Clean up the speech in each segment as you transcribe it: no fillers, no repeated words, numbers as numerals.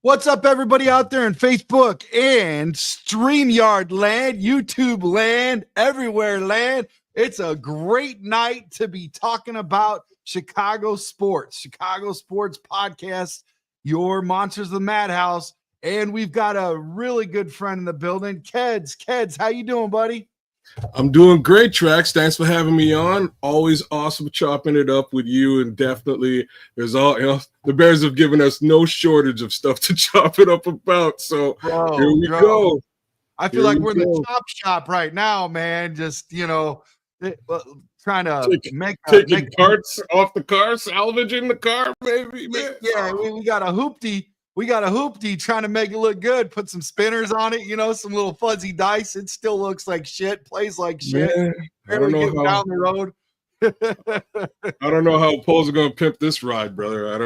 What's up, everybody out there in Facebook and StreamYard land, YouTube land, everywhere land? It's a great night to be talking about Chicago sports podcast, your Monsters of the Madhouse. And we've got a really good friend in the building, Keds, how you doing, buddy? I'm doing great, Trax. Thanks for having me on. Always awesome chopping it up with you, and definitely there's the Bears have given us no shortage of stuff to chop it up about. So here we go. I feel like we're in the chop shop right now, man. Just trying to taking parts off the car, salvaging the car, baby. Man. Yeah, we got a hoopty. We got a hoopty trying to make it look good, put some spinners on it, some little fuzzy dice. It still looks like shit, plays like shit. Man, I don't know how down the road. I don't know how Paul's going to pimp this ride, brother. I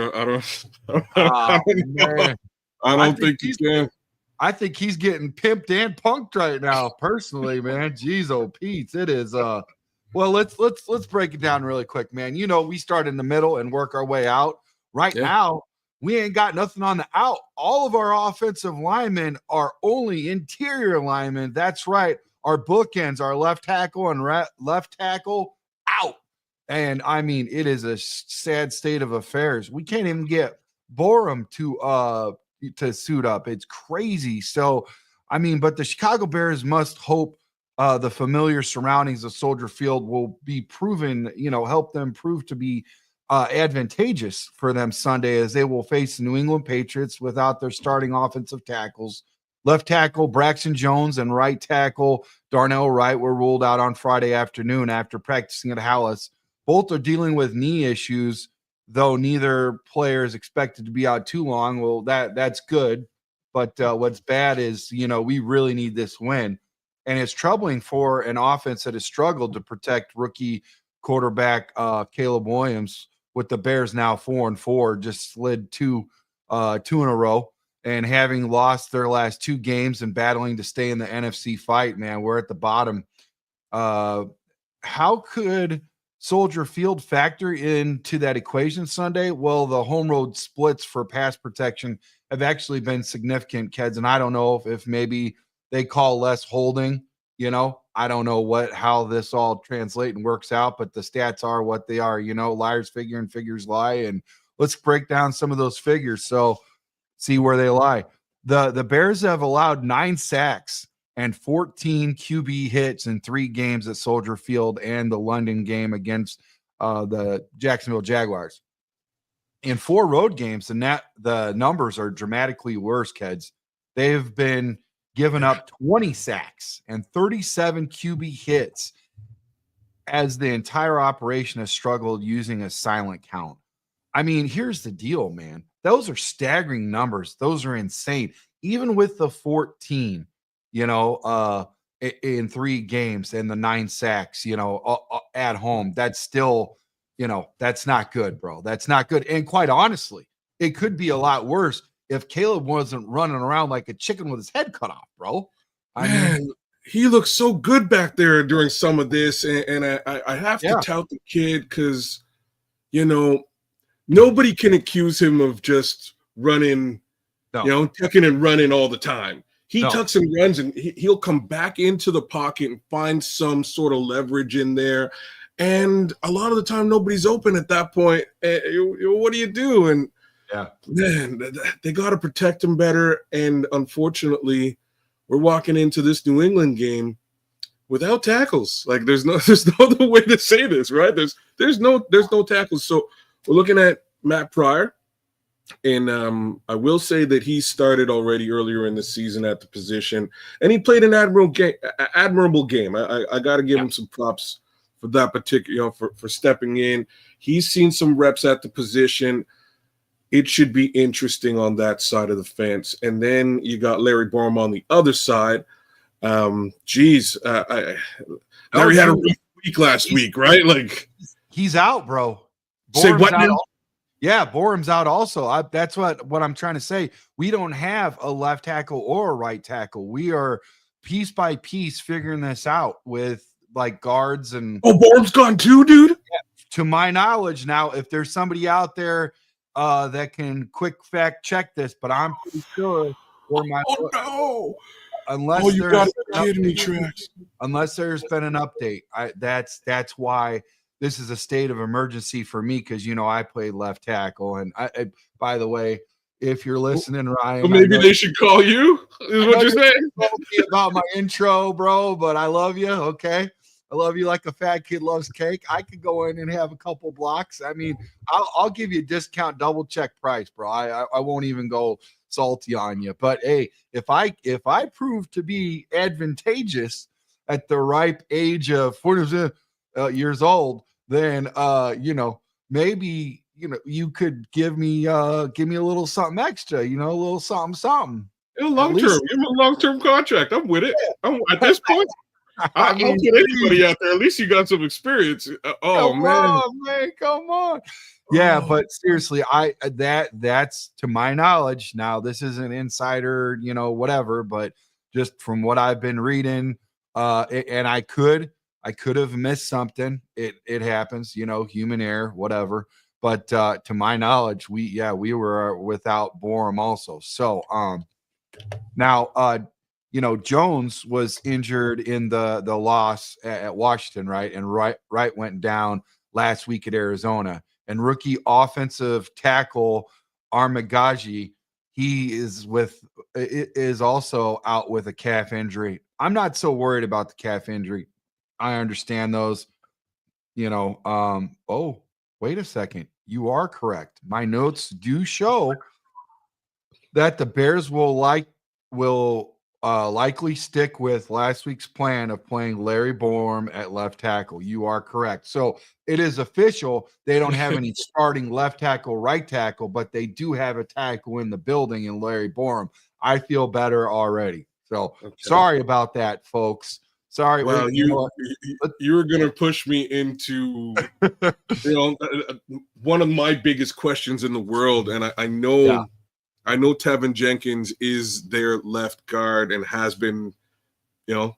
don't think he can. I think he's getting pimped and punked right now, personally, man. Jeez, oh Pete, it is. Well, let's break it down really quick, man. We start in the middle and work our way out. Right now, we ain't got nothing on the out. All of our offensive linemen are only interior linemen. That's right. Our bookends, our left tackle and left tackle out. And I mean, it is a sad state of affairs. We can't even get Borum to suit up. It's crazy. So, I mean, but the Chicago Bears must hope the familiar surroundings of Soldier Field will be proven, help them prove to be advantageous for them Sunday, as they will face the New England Patriots without their starting offensive tackles. Left tackle Braxton Jones and right tackle Darnell Wright were ruled out on Friday afternoon after practicing at Hallis. Both are dealing with knee issues, though neither player is expected to be out too long. Well, that's good, but what's bad is, we really need this win. And it's troubling for an offense that has struggled to protect rookie quarterback Caleb Williams, with the Bears now 4-4, just slid two in a row, and having lost their last two games and battling to stay in the NFC fight, man, we're at the bottom. How could Soldier Field factor into that equation Sunday? Well, the home road splits for pass protection have actually been significant, Keds, and I don't know if maybe they call less holding, I don't know how this all translates and works out, but the stats are what they are, liars figure and figures lie. And let's break down some of those figures. So see where they lie. The Bears have allowed 9 sacks and 14 QB hits in 3 games at Soldier Field and the London game against the Jacksonville Jaguars. In 4 road games, the numbers are dramatically worse, Keds. They've been given up 20 sacks and 37 QB hits, as the entire operation has struggled using a silent count. I mean, here's the deal, man. Those are staggering numbers. Those are insane. Even with the 14, in 3 games and the 9 sacks, at home, that's still, that's not good, bro. That's not good. And quite honestly, it could be a lot worse if Caleb wasn't running around like a chicken with his head cut off, bro. Man, he looks so good back there during some of this, and I have to tout the kid because, nobody can accuse him of just running, tucking and running all the time. He tucks and runs, and he'll come back into the pocket and find some sort of leverage in there. And a lot of the time, nobody's open at that point. What do you do? And man, they got to protect him better. And unfortunately, we're walking into this New England game without tackles. Like there's no other way to say this, right? There's no tackles. So we're looking at Matt Pryor, and I will say that he started already earlier in the season at the position, and he played an admirable game. I got to give him some props for that particular, for stepping in. He's seen some reps at the position. It should be interesting on that side of the fence. And then you got Larry Borum on the other side. Larry had a rough week last week, right? Like he's out, bro. Say what now? Yeah, Borum's out also. That's what I'm trying to say. We don't have a left tackle or a right tackle. We are piece by piece figuring this out with like guards and. Oh, Borum's gone too, dude. Yeah, to my knowledge, now if there's somebody out there that can quick fact check this, but I'm pretty sure where my unless you there's got the kid in the tracks. Unless there's been an update. That's why this is a state of emergency for me, because I played left tackle. And I by the way, if you're listening, Ryan, well, maybe they should call you. Is what you're saying? About my intro, bro, but I love you. Okay. I love you like a fat kid loves cake. I could go in and have a couple blocks. I mean, I'll give you a discount, double check price, bro. I won't even go salty on you. But hey, if I prove to be advantageous at the ripe age of 40 years old, then maybe you could give me a little something extra, a little something. Long term. Give me a long-term contract. I'm with it. At this point. I'll put anybody out there. At least you got some experience. Come on. Yeah, but seriously, that's to my knowledge. Now, this is an insider, whatever, but just from what I've been reading, and I could have missed something. It happens, human error, whatever. But to my knowledge, we were without Borum also. So now Jones was injured in the loss at Washington, right? And Wright went down last week at Arizona. And rookie offensive tackle Armagaji, he is also out with a calf injury. I'm not so worried about the calf injury. I understand those. Oh, wait a second. You are correct. My notes do show that the Bears will likely stick with last week's plan of playing Larry Borum at left tackle. You are correct. So it is official. They don't have any starting left tackle, right tackle, but they do have a tackle in the building in Larry Borum. I feel better already. So Sorry about that, folks. Sorry. Well, you were going to push me into one of my biggest questions in the world. And I know. Yeah. I know Teven Jenkins is their left guard and has been,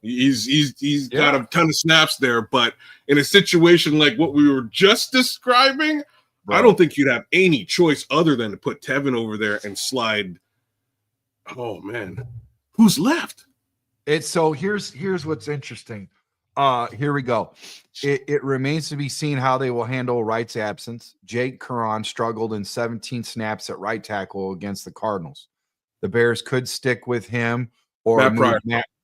he's got a ton of snaps there. But in a situation like what we were just describing, bro, I don't think you'd have any choice other than to put Teven over there and slide. Oh man, who's left? Here's what's interesting. Here we go. It remains to be seen how they will handle Wright's absence. Jake Curran struggled in 17 snaps at right tackle against the Cardinals. The Bears could stick with him or move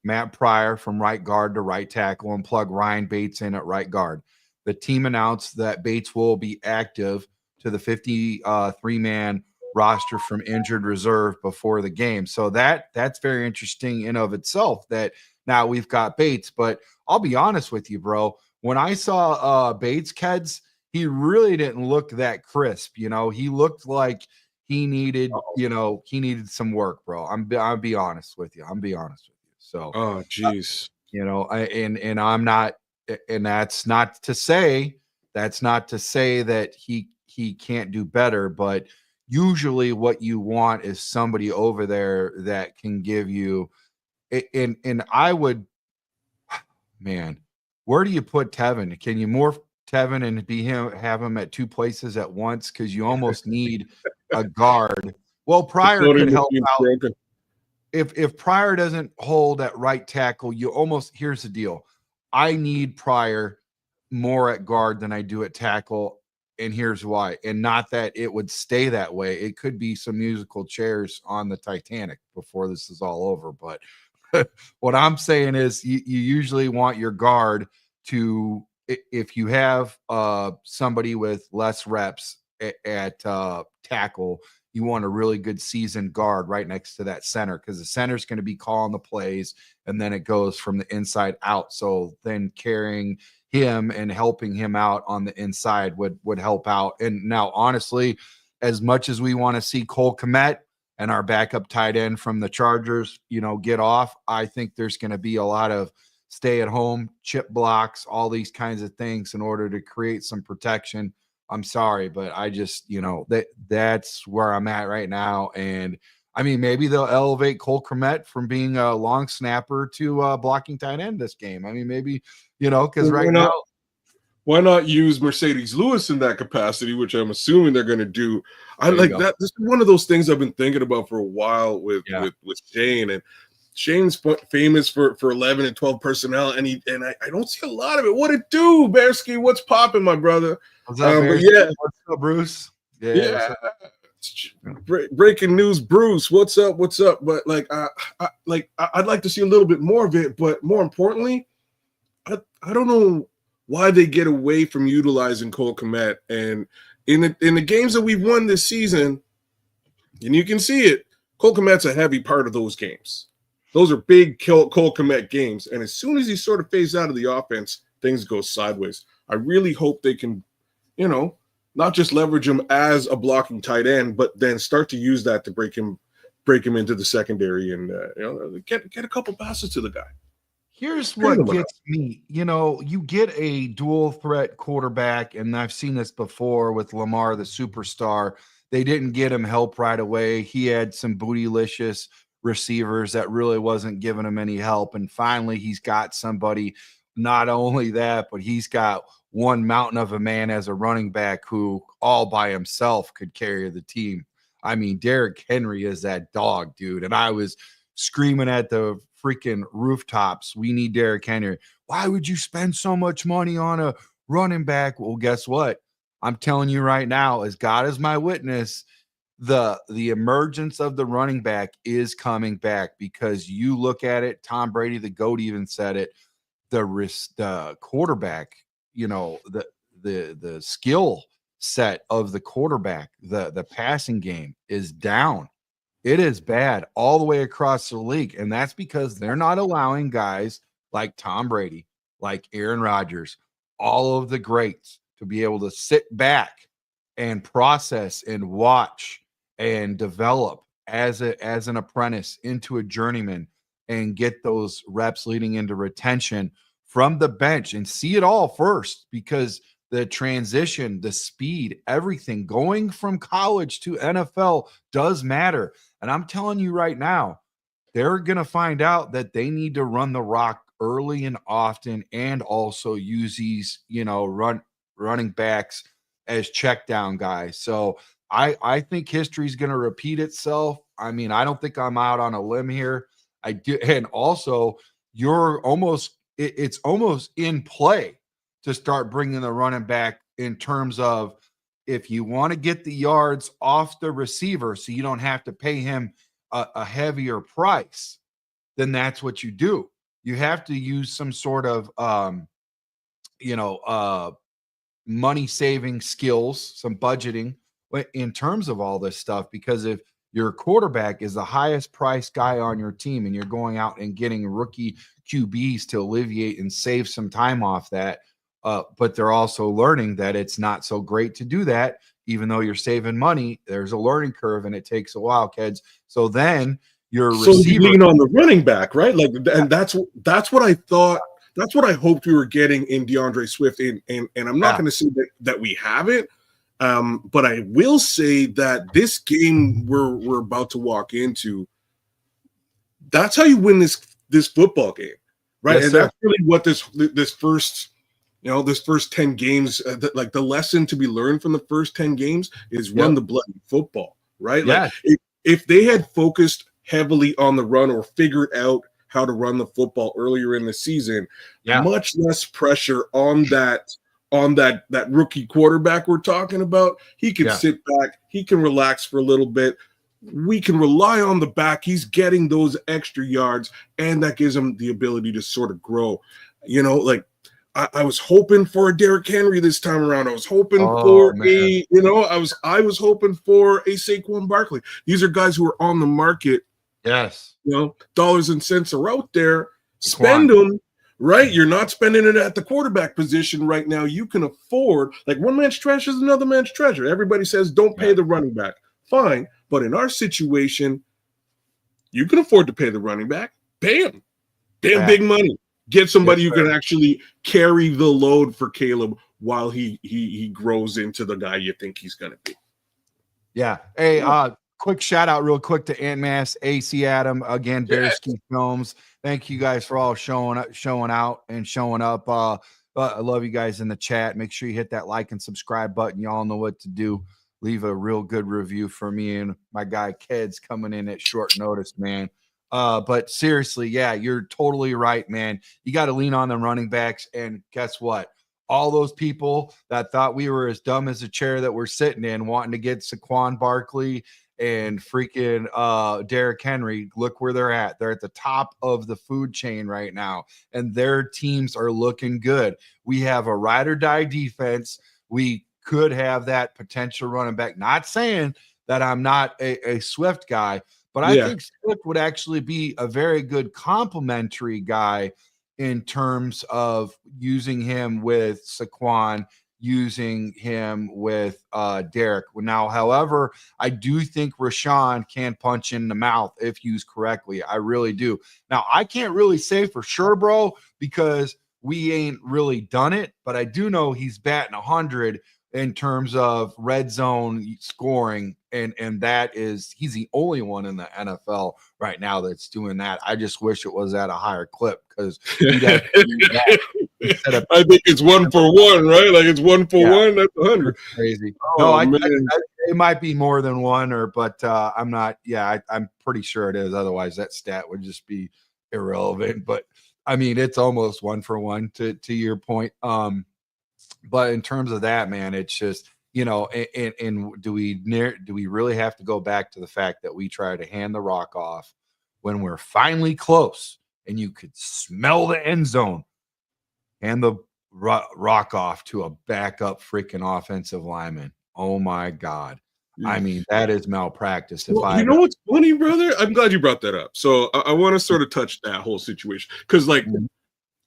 Matt Pryor from right guard to right tackle and plug Ryan Bates in at right guard. The team announced that Bates will be active to the 53-man roster from injured reserve before the game. So that's very interesting in of itself that now we've got Bates. But I'll be honest with you, bro. When I saw Bates, Keds, he really didn't look that crisp. He looked like he needed, he needed some work, bro. I'll be honest with you. So, oh, geez. And I'm not, and that's not to say that he can't do better, but usually what you want is somebody over there that can give you, and I would, man, where do you put Teven? Can you morph Teven and have him at two places at once? Because you almost need a guard. Well, Pryor could help out. If Pryor doesn't hold at right tackle, here's the deal. I need Pryor more at guard than I do at tackle, and here's why. And not that it would stay that way. It could be some musical chairs on the Titanic before this is all over, but what I'm saying is you usually want your guard to, if you have somebody with less reps at tackle, you want a really good seasoned guard right next to that center, because the center's going to be calling the plays, and then it goes from the inside out. So then carrying him and helping him out on the inside would help out. And now, honestly, as much as we want to see 𝐂𝐎𝐒 and our backup tight end from the Chargers, get off, I think there's going to be a lot of stay at home, chip blocks, all these kinds of things in order to create some protection. I'm sorry, but I just, that's where I'm at right now. And I mean, maybe they'll elevate 𝐂𝐒 from being a long snapper to blocking tight end this game. I mean, maybe, because right now. Why not use Mercedes Lewis in that capacity, which I'm assuming they're going to do? I like that. This is one of those things I've been thinking about for a while with Shane. And Shane's famous for 11 and 12 personnel, and I don't see a lot of it. What it do, Bearsky? What's popping, my brother? What's up, Bearsky? What's up, Bruce? Yeah. Breaking news, Bruce. What's up? What's up? But I'd like to see a little bit more of it. But more importantly, I don't know why they get away from utilizing Cole Kmet. And in the games that we've won this season, and you can see it, Cole Kmet's a heavy part of those games. Those are big Cole Kmet games. And as soon as he sort of phased out of the offense, things go sideways. I really hope they can, not just leverage him as a blocking tight end, but then start to use that to break him into the secondary and get a couple passes to the guy. Here's what gets me. You get a dual threat quarterback, and I've seen this before with Lamar, the superstar. They didn't get him help right away. He had some bootylicious receivers that really wasn't giving him any help. And finally, he's got somebody. Not only that, but he's got one mountain of a man as a running back who all by himself could carry the team. I mean, Derrick Henry is that dog, dude. And I was screaming at the freaking rooftops, we need Derrick Henry. Why would you spend so much money on a running back? Well, guess what? I'm telling you right now, as God is my witness, the emergence of the running back is coming back, because you look at it, Tom Brady, the GOAT, even said it, the quarterback, the skill set of the quarterback, the passing game is down. It is bad all the way across the league. And that's because they're not allowing guys like Tom Brady, like Aaron Rodgers, all of the greats to be able to sit back and process and watch and develop as an apprentice into a journeyman and get those reps leading into retention from the bench and see it all first, because the transition, the speed, everything going from college to NFL does matter. And I'm telling you right now, they're going to find out that they need to run the rock early and often, and also use these, running backs as check down guys. So I think history is going to repeat itself. I mean, I don't think I'm out on a limb here. I do. And also it's almost in play to start bringing the running back, in terms of, if you want to get the yards off the receiver so you don't have to pay him a heavier price, then that's what you do. You have to use some sort of, money saving skills, some budgeting in terms of all this stuff, because if your quarterback is the highest priced guy on your team and you're going out and getting rookie QBs to alleviate and save some time off that, but they're also learning that it's not so great to do that. Even though you're saving money, there's a learning curve and it takes a while, kids. So then your receiver, lean on the running back, right? And that's what I thought. That's what I hoped we were getting in DeAndre Swift. And I'm not going to say that we haven't, but I will say that this game we're about to walk into, that's how you win this football game, right? Yes, and that's really what this first 10 games, the lesson to be learned from the first 10 games is run the bloody football, right? Yeah. Like if they had focused heavily on the run, or figured out how to run the football earlier in the season, much less pressure on that rookie quarterback we're talking about. He can sit back, he can relax for a little bit. We can rely on the back. He's getting those extra yards, and that gives him the ability to sort of grow. I was hoping for a Derrick Henry this time around. I was hoping for I was hoping for a Saquon Barkley. These are guys who are on the market. Yes. Dollars and cents are out there. Spend them, right? You're not spending it at the quarterback position right now. You can afford, one man's treasure is another man's treasure. Everybody says don't pay the running back. Fine. But in our situation, you can afford to pay the running back. Pay him. Pay him big money. Get somebody who can actually carry the load for Caleb while he grows into the guy you think he's going to be. Yeah. Hey, quick shout out real quick to Ant Mass, AC Adam, again, Bearsky Films. Thank you guys for all showing out and showing up. I love you guys in the chat. Make sure you hit that like and subscribe button. Y'all know what to do. Leave a real good review for me and my guy Keds coming in at short notice, man. But seriously, yeah, you're totally right, man. You got to lean on them running backs. And guess what? All those people that thought we were as dumb as a chair that we're sitting in, wanting to get Jaquan Barkley and freaking Derrick Henry, look where they're at. They're at the top of the food chain right now, and their teams are looking good. We have a ride or die defense. We could have that potential running back. Not saying that I'm not a Swift guy, but I think Swift would actually be a very good complementary guy in terms of using him with Saquon, using him with Derek. Now, however, I do think Rashawn can punch in the mouth if used correctly. I really do. Now, I can't really say for sure, bro, because we ain't really done it, but I do know he's batting 100 in terms of red zone scoring, and that is, he's the only one in the NFL right now that's doing that. I just wish it was at a higher clip, because I think it's 1 for 1, right? Like it's 1 for 1. That's 100. That's crazy. Oh, no, it might be more than one, but I'm not. Yeah, I'm pretty sure it is. Otherwise, that stat would just be irrelevant. But I mean, it's almost 1 for 1 to your point. But in terms of that, man, it's just, you know, and do we really have to go back to the fact that we try to hand the rock off when we're finally close and you could smell the end zone, hand the rock off to a backup freaking offensive lineman? Oh my God. I mean, that is malpractice. You know what's funny, brother? I'm glad you brought that up. So I want to sort of touch that whole situation, because like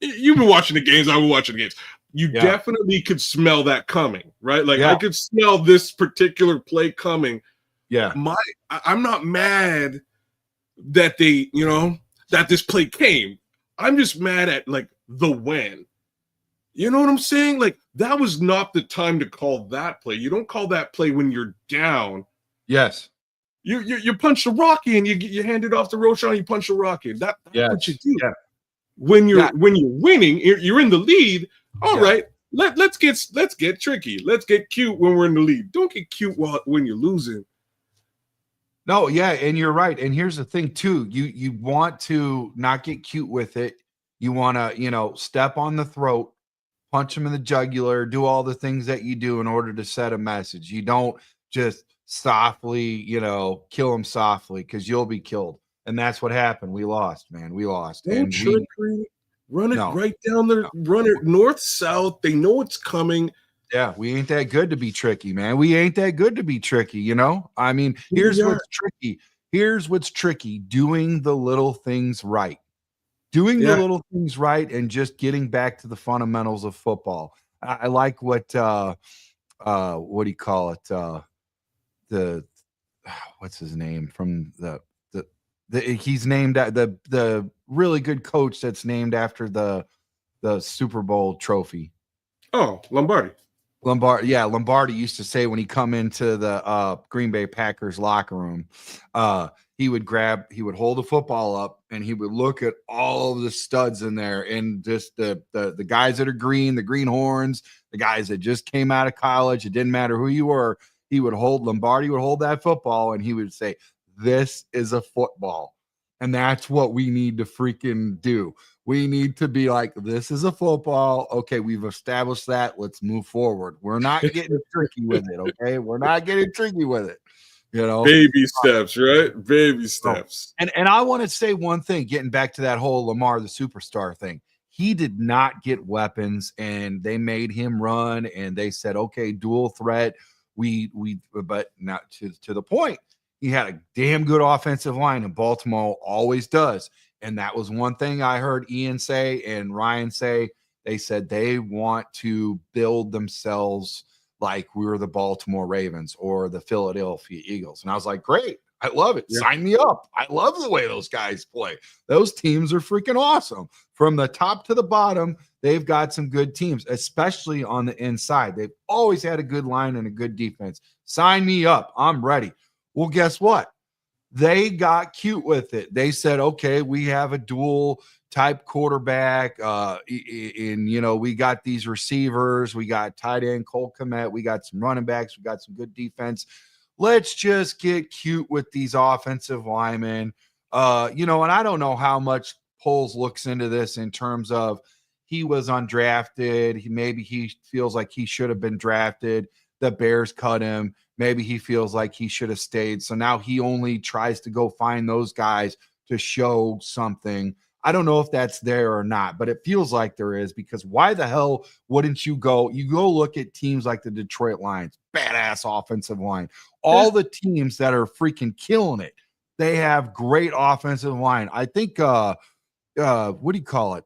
you've been watching the games, I've been watching the games. You definitely could smell that coming, right? Like I could smell this particular play coming. Yeah. I'm not mad that that this play came. I'm just mad at like the when. You know what I'm saying? Like that was not the time to call that play. You don't call that play when you're down. Yes. You punch the rocky and you hand it off to Roschon, you punch the rocky. That's what you do. Yeah. When you're winning, you're in the lead. All right, let's get tricky. Let's get cute when we're in the lead. Don't get cute when you're losing. No, yeah, and you're right. And here's the thing too: you want to not get cute with it. You want to, step on the throat, punch them in the jugular, do all the things that you do in order to set a message. You don't just softly, kill them softly, because you'll be killed. And that's what happened. We lost, man. We lost. Don't run it right down there. Run it north, south. They know it's coming. Yeah, we ain't that good to be tricky, man. We ain't that good to be tricky, I mean, here's what's tricky. Here's what's tricky. Doing the little things right. Doing the little things right and just getting back to the fundamentals of football. I like what do you call it? What's his name from he's named the really good coach that's named after the Super Bowl trophy. Oh, Lombardi. Yeah, Lombardi used to say when he come into the Green Bay Packers locker room, he would hold the football up and he would look at all of the studs in there, and just the guys that are green, the greenhorns, the guys that just came out of college. It didn't matter who you were. Lombardi would hold that football and he would say, "This is a football." And that's what we need to freaking do. We need to be like, this is a football. Okay, we've established that. Let's move forward. We're not getting tricky with it, okay? We're not getting tricky with it. Baby steps, right? Baby steps. And I want to say one thing, getting back to that whole Lamar the superstar thing. He did not get weapons, and they made him run, and they said, okay, dual threat. But not to the point. He had a damn good offensive line, and Baltimore always does. And that was one thing I heard Ian say and Ryan say. They said they want to build themselves like we were the Baltimore Ravens or the Philadelphia Eagles. And I was like, great. I love it. Yeah. Sign me up. I love the way those guys play. Those teams are freaking awesome. From the top to the bottom, they've got some good teams, especially on the inside. They've always had a good line and a good defense. Sign me up. I'm ready. Well, guess what? They got cute with it. They said, okay, we have a dual type quarterback. We got these receivers, we got tight end Cole Kmet, we got some running backs, we got some good defense. Let's just get cute with these offensive linemen. And I don't know how much Poles looks into this in terms of he was undrafted. Maybe he feels like he should have been drafted. The Bears cut him. Maybe he feels like he should have stayed. So now he only tries to go find those guys to show something. I don't know if that's there or not, but it feels like there is, because why the hell wouldn't you go? You go look at teams like the Detroit Lions, badass offensive line. All the teams that are freaking killing it, they have great offensive line. I think what do you call it?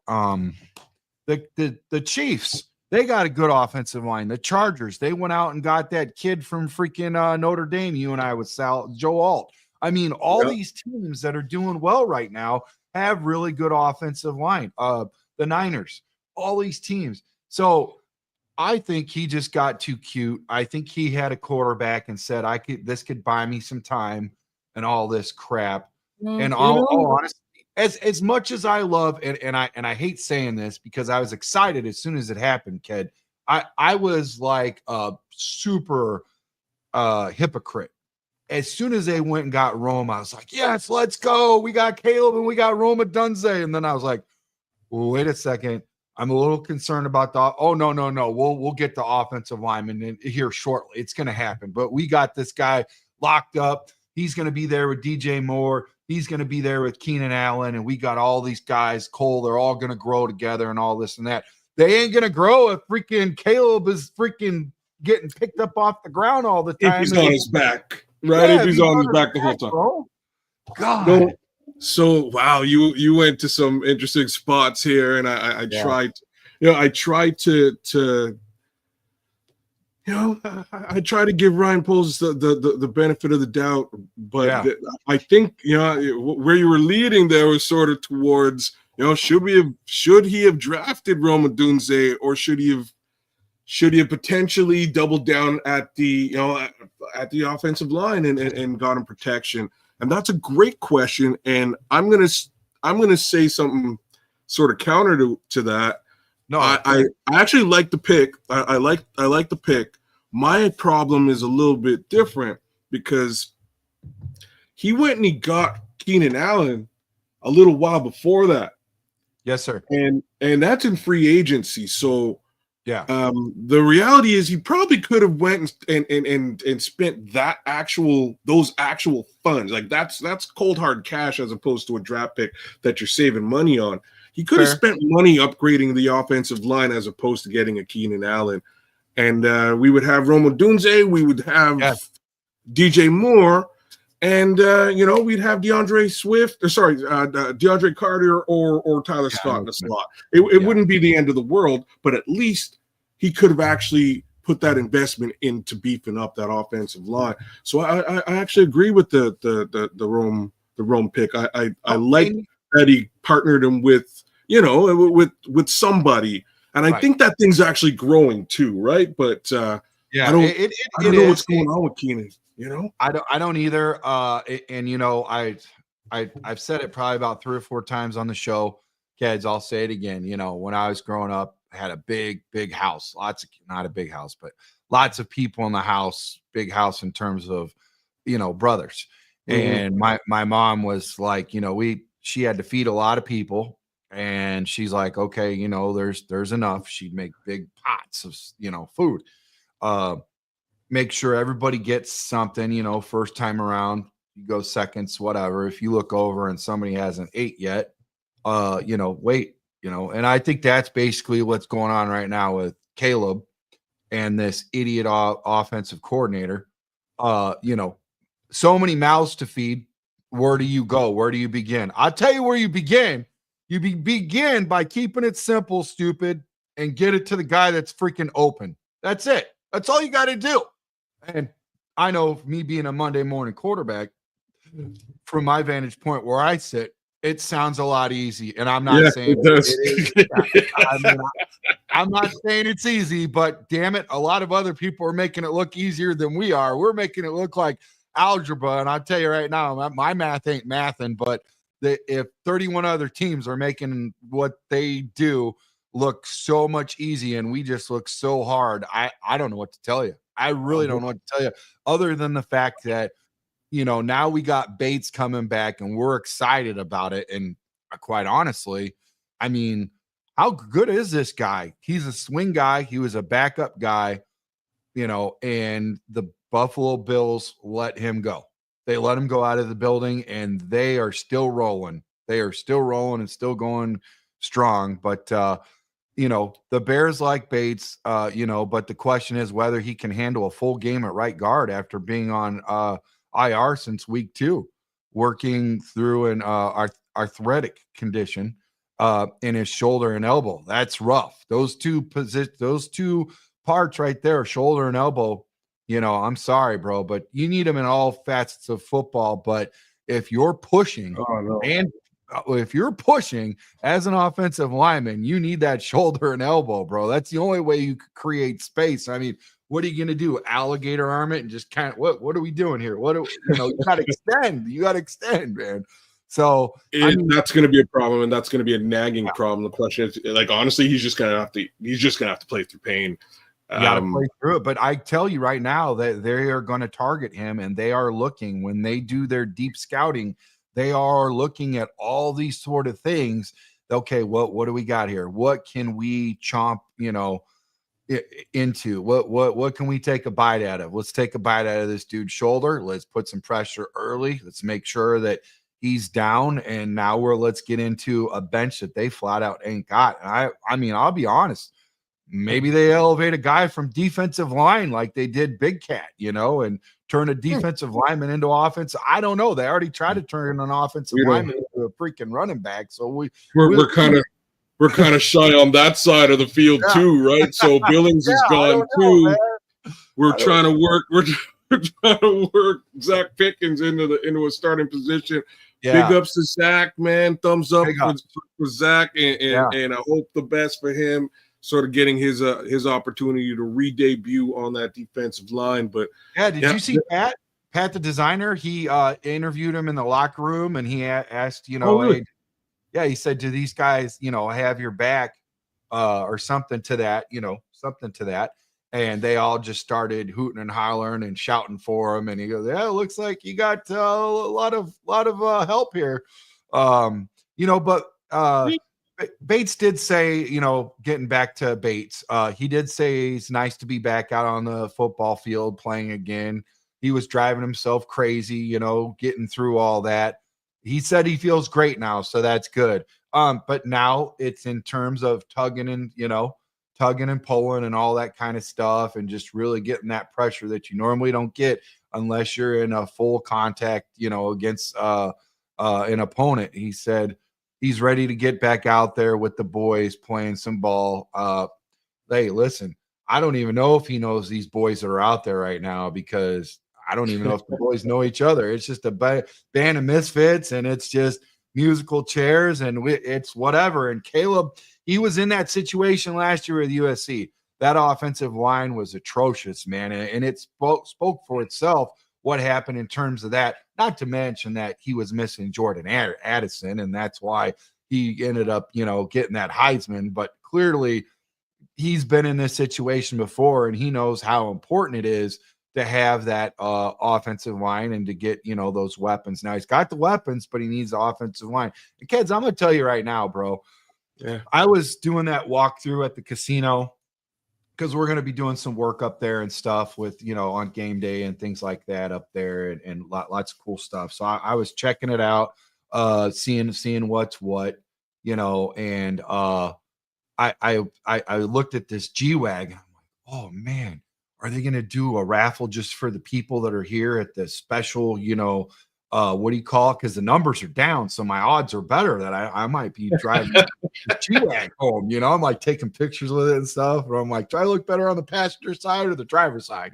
The Chiefs, they got a good offensive line. The Chargers, they went out and got that kid from freaking Notre Dame. You and I with Joe Alt. I mean, all these teams that are doing well right now have really good offensive line. The Niners, all these teams. So I think he just got too cute. I think he had a quarterback and said, this could buy me some time and all this crap. And all honesty, as much as I love, and I hate saying this because I was excited as soon as it happened, Ked. I was like a super hypocrite. As soon as they went and got Rome, I was like, yes, let's go. We got Caleb and we got Rome Odunze. And then I was like, well, wait a second. I'm a little concerned about no. We'll get the offensive lineman in here shortly. It's going to happen. But we got this guy locked up. He's going to be there with DJ Moore. He's going to be there with Keenan Allen. And we got all these guys, Cole, they're all going to grow together and all this and that. They ain't going to grow if freaking Caleb is freaking getting picked up off the ground all the time. If he's on his back. Right, if he's on his back the whole time. Bro. God. No, so wow, you went to some interesting spots here, and I tried to I try to give Ryan Poles the benefit of the doubt, but I think where you were leading there was sort of towards should he have drafted Rome Odunze, or should he have potentially doubled down at the offensive line and gotten protection? And that's a great question. And I'm gonna say something sort of counter to that. No, I actually like the pick. I like the pick. My problem is a little bit different, because he went and he got Keenan Allen a little while before that. Yes, sir. And that's in free agency. So yeah. The reality is he probably could have went and spent those actual funds. Like that's cold hard cash as opposed to a draft pick that you're saving money on. He could have spent money upgrading the offensive line as opposed to getting a Keenan Allen. And we would have Rome Odunze, we would have DJ Moore, and we'd have DeAndre Carter or Tyler Scott in the slot. It wouldn't be the end of the world, but at least he could have actually put that investment into beefing up that offensive line. So I actually agree with the Rome pick. I like that he partnered him with somebody. And I think that thing's actually growing too, right? But I don't know what's going on with Keenan. I don't either. I've said it probably about 3 or 4 times on the show. Kids, I'll say it again. When I was growing up, I had a big house. Not a big house, but lots of people in the house. Big house in terms of, brothers. And my mom was like, she had to feed a lot of people. And she's like, okay, there's enough. She'd make big pots of, food. Make sure everybody gets something, first time around, you go seconds, whatever. If you look over and somebody hasn't ate yet, wait, and I think that's basically what's going on right now with Caleb and this idiot offensive coordinator. So many mouths to feed. Where do you go? Where do you begin? I'll tell you where you begin. You begin by keeping it simple, stupid, and get it to the guy that's freaking open. That's it. That's all you got to do. And I know me being a Monday morning quarterback, from my vantage point where I sit, it sounds a lot easy. And I'm not saying it is. I'm not saying it's easy, but damn it, a lot of other people are making it look easier than we are. We're making it look like algebra. And I'll tell you right now, my math ain't mathing, but that if 31 other teams are making what they do look so much easy and we just look so hard, I don't know what to tell you. I really don't know what to tell you, other than the fact that, now we got Bates coming back and we're excited about it. And quite honestly, I mean, how good is this guy? He's a swing guy. He was a backup guy, and the Buffalo Bills let him go. They let him go out of the building, and they are still rolling. They are still rolling and still going strong. But, the Bears like Bates, but the question is whether he can handle a full game at right guard after being on IR since week 2, working through an arthritic condition in his shoulder and elbow. That's rough. Those two parts right there, shoulder and elbow, I'm sorry, bro, but you need them in all facets of football. But if you're pushing and if you're pushing as an offensive lineman, you need that shoulder and elbow, bro. That's the only way you could create space. I mean, what are you going to do? Alligator arm it and just kind of what are we doing here? You got to extend. You got to extend, man. So that's going to be a problem, and that's going to be a nagging problem. The question is, like, honestly, he's just going to have to play through pain. You got to play through it. But I tell you right now that they are going to target him, and they are looking when they do their deep scouting. They are looking at all these sort of things. Okay, what do we got here? What can we chomp, into? What can we take a bite out of? Let's take a bite out of this dude's shoulder. Let's put some pressure early. Let's make sure that he's down. And now let's get into a bench that they flat out ain't got. And I mean, I'll be honest. Maybe they elevate a guy from defensive line like they did Big Cat, and turn a defensive lineman into offense. I don't know. They already tried to turn an offensive lineman into a freaking running back. So we're kind of shy on that side of the field too, right? So Billings is gone too. We're trying to work Zach Pickens into a starting position. Yeah. Big ups to Zach, man. Thumbs up for Zach, and I hope the best for him. Sort of getting his opportunity to re-debut on that defensive line. But did you see Pat the designer? He interviewed him in the locker room, and he asked, really? He said, do these guys, have your back or something to that, and they all just started hooting and hollering and shouting for him. And he goes, it looks like you got a lot of help here. Bates did say, getting back to Bates, he did say he's nice to be back out on the football field playing again. He was driving himself crazy, getting through all that. He said he feels great now, so that's good. But now it's in terms of tugging and pulling and all that kind of stuff, and just really getting that pressure that you normally don't get unless you're in a full contact, against an opponent. He said he's ready to get back out there with the boys playing some ball. Hey, listen, I don't even know if he knows these boys that are out there right now, because I don't even know if the boys know each other. It's just a band of misfits, and it's just musical chairs, and it's whatever. And Caleb, he was in that situation last year with USC. That offensive line was atrocious, man, and it spoke for itself what happened in terms of that. Not to mention that he was missing Jordan Addison, and that's why he ended up, getting that Heisman. But clearly, he's been in this situation before, and he knows how important it is to have that offensive line and to get, those weapons. Now, he's got the weapons, but he needs the offensive line. And kids, I'm going to tell you right now, bro, I was doing that walkthrough at the casino because we're going to be doing some work up there and stuff with, on game day and things like that up there, and lots of cool stuff. So I was checking it out, seeing what's what, and I looked at this G-Wagon. I'm like, oh man, are they going to do a raffle just for the people that are here at the special, what do you call it? Because the numbers are down, so my odds are better that I might be driving the G-Wagon home. I'm like taking pictures with it and stuff. Or I'm like, do I look better on the passenger side or the driver's side?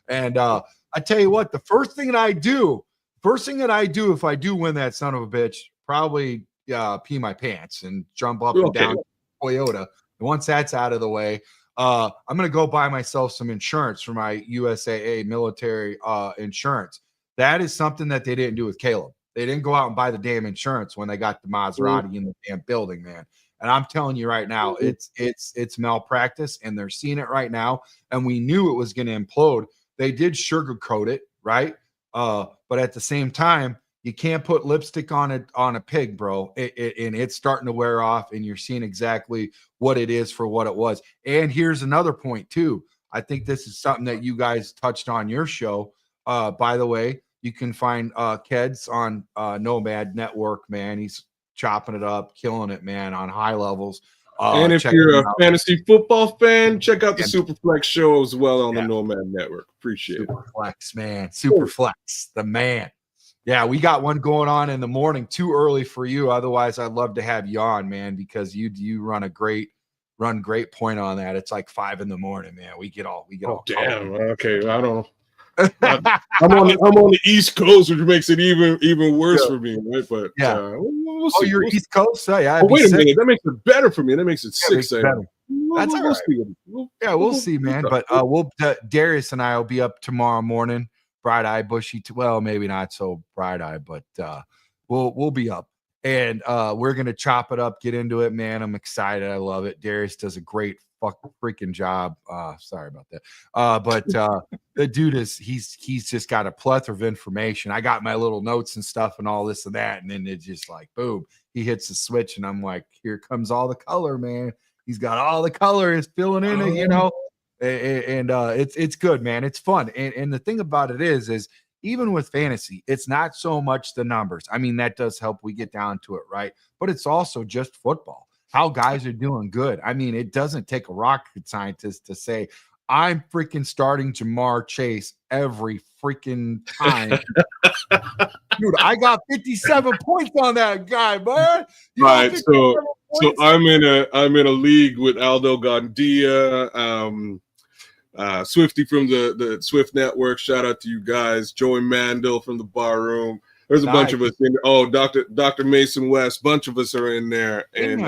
And I tell you what, the first thing that I do if I do win that son of a bitch, probably pee my pants and jump up and down Toyota. And once that's out of the way, I'm going to go buy myself some insurance for my USAA military insurance. That is something that they didn't do with Caleb. They didn't go out and buy the damn insurance when they got the Maserati in the damn building, man. And I'm telling you right now, it's malpractice, and they're seeing it right now. And we knew it was going to implode. They did sugarcoat it, right? But at the same time, you can't put lipstick on a pig, bro. And it's starting to wear off, and you're seeing exactly what it is for what it was. And here's another point too. I think this is something that you guys touched on your show. By the way, you can find Keds on Nomad Network, man. He's chopping it up, killing it, man, on high levels. And if you're a fantasy football fan, check out the Superflex show as well on the Nomad Network. Appreciate it. Superflex, man. Superflex, the man. Yeah, we got one going on in the morning. Too early for you. Otherwise, I'd love to have you on, man, because you run great point on that. It's like 5 a.m, man. We get all. Damn. Okay, I don't. I'm on the East Coast, which makes it even worse for me, right? But we'll see. You're East Coast? Yeah. Wait a minute. That makes it better for me. That makes it 6 a.m. That's all right. We'll see, man. But Darius and I will be up tomorrow morning. Bright-eyed, bushy. Well, maybe not so bright-eyed, but we'll be up. And we're going to chop it up, get into it, man. I'm excited. I love it. Darius does a great freaking job. Sorry about that. But the dude he's just got a plethora of information. I got my little notes and stuff and all this and that. And then it's just like, boom, he hits the switch. And I'm like, here comes all the color, man. He's got all the color. It's filling in it, you know. And it's good, man. It's fun. And the thing about it is even with fantasy, it's not so much the numbers. I mean, that does help. We get down to it, right? But it's also just football. How guys are doing good. I mean, it doesn't take a rocket scientist to say, I'm freaking starting Ja'Marr Chase every freaking time. Dude, I got 57 points on that guy, man. Right. So I'm in a league with Aldo Gandia, Swifty from the Swift Network. Shout out to you guys. Joey Mandel from the Bar Room. There's a bunch of us in there. Oh, Dr. Mason West, bunch of us are in there. And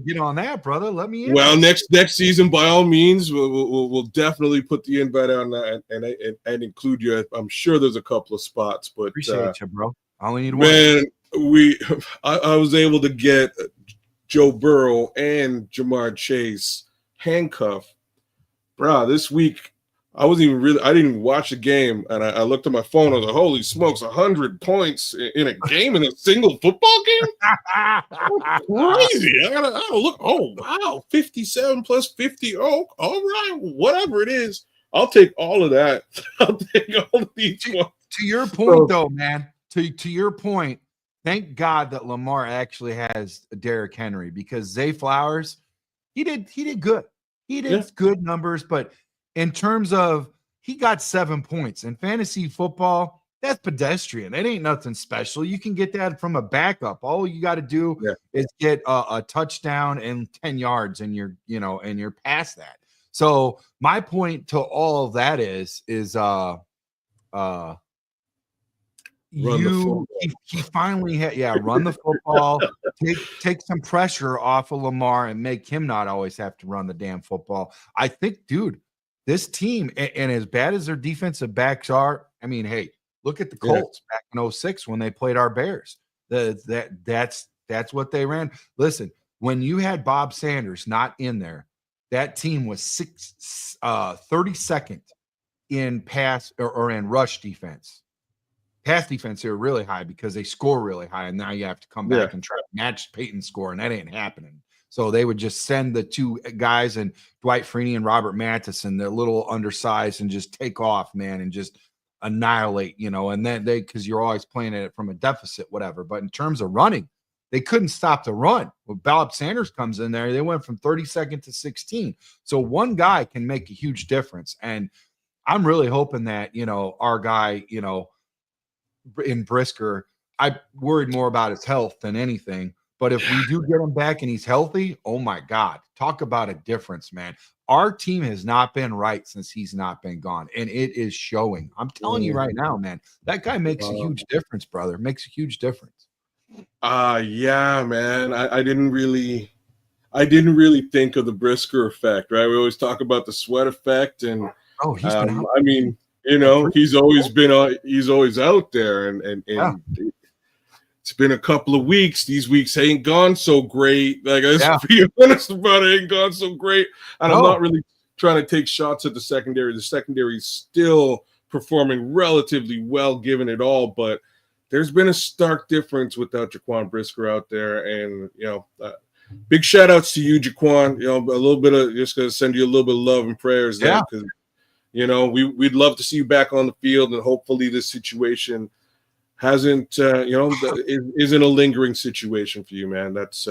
get on that, brother. Let me in. Well, next season, by all means, we'll definitely put the invite on that and include you. I'm sure there's a couple of spots, but appreciate you, bro. I only need one. Man, I was able to get Joe Burrow and Ja'Marr Chase handcuffed. Bro, this week I didn't even watch the game, and I looked at my phone. I was like, "Holy smokes, 100 points in a game, in a single football game? Crazy!" I gotta look. Oh wow, 57 plus 50. Oh, all right, whatever it is, I'll take all of that. I'll take all of these ones. To your point, though, man. To your point, thank God that Lamar actually has Derrick Henry, because Zay Flowers, he did good. He did good numbers, but in terms of, he got 7 points in fantasy football, that's pedestrian. It ain't nothing special. You can get that from a backup. All you got to do is get a touchdown and 10 yards, and you're past that. So my point to all of that is he finally had run the football, take some pressure off of Lamar and make him not always have to run the damn football. I think, dude, this team, and as bad as their defensive backs are, I mean, hey, look at the Colts back in 2006 when they played our Bears. That's what they ran. Listen, when you had Bob Sanders not in there, that team was 32nd in pass or in rush defense. Pass defense, they were really high because they score really high, and now you have to come back and try to match Peyton's score, and that ain't happening. So they would just send the two guys, and Dwight Freeney and Robert Mattison, they're a little undersized, and just take off, man, and just annihilate, and then because you're always playing it from a deficit, whatever. But in terms of running, they couldn't stop the run. When Bob Sanders comes in there, they went from 32nd to 16. So one guy can make a huge difference. And I'm really hoping that, our guy, in Brisker, I worried more about his health than anything. But if we do get him back and he's healthy, oh my God, talk about a difference, man. Our team has not been right since he's not been gone, and it is showing. I'm telling you right now, man, that guy makes a huge difference, brother. Makes a huge difference. Yeah, man. I didn't really think of the Brisker effect, right? We always talk about the sweat effect, and he's been out. I mean, he's always been he's always out there, and it's been a couple of weeks. These weeks ain't gone so great. Like, let's be honest about it, ain't gone so great. And I'm not really trying to take shots at the secondary. The secondary is still performing relatively well, given it all, but there's been a stark difference without Jaquan Brisker out there. And, big shout outs to you, Jaquan. A little bit of, just going to send you a little bit of love and prayers there, because, we'd love to see you back on the field, and hopefully this situation isn't a lingering situation for you, man. That's,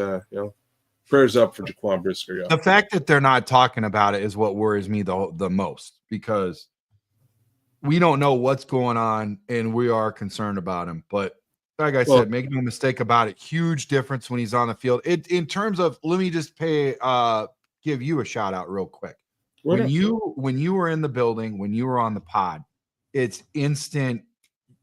prayers up for Jaquan Brisker. The fact that they're not talking about it is what worries me the most, because we don't know what's going on, and we are concerned about him. But like I said, make no mistake about it, huge difference when he's on the field. In terms of, let me just give you a shout out real quick. When you were in the building, when you were on the pod, it's instant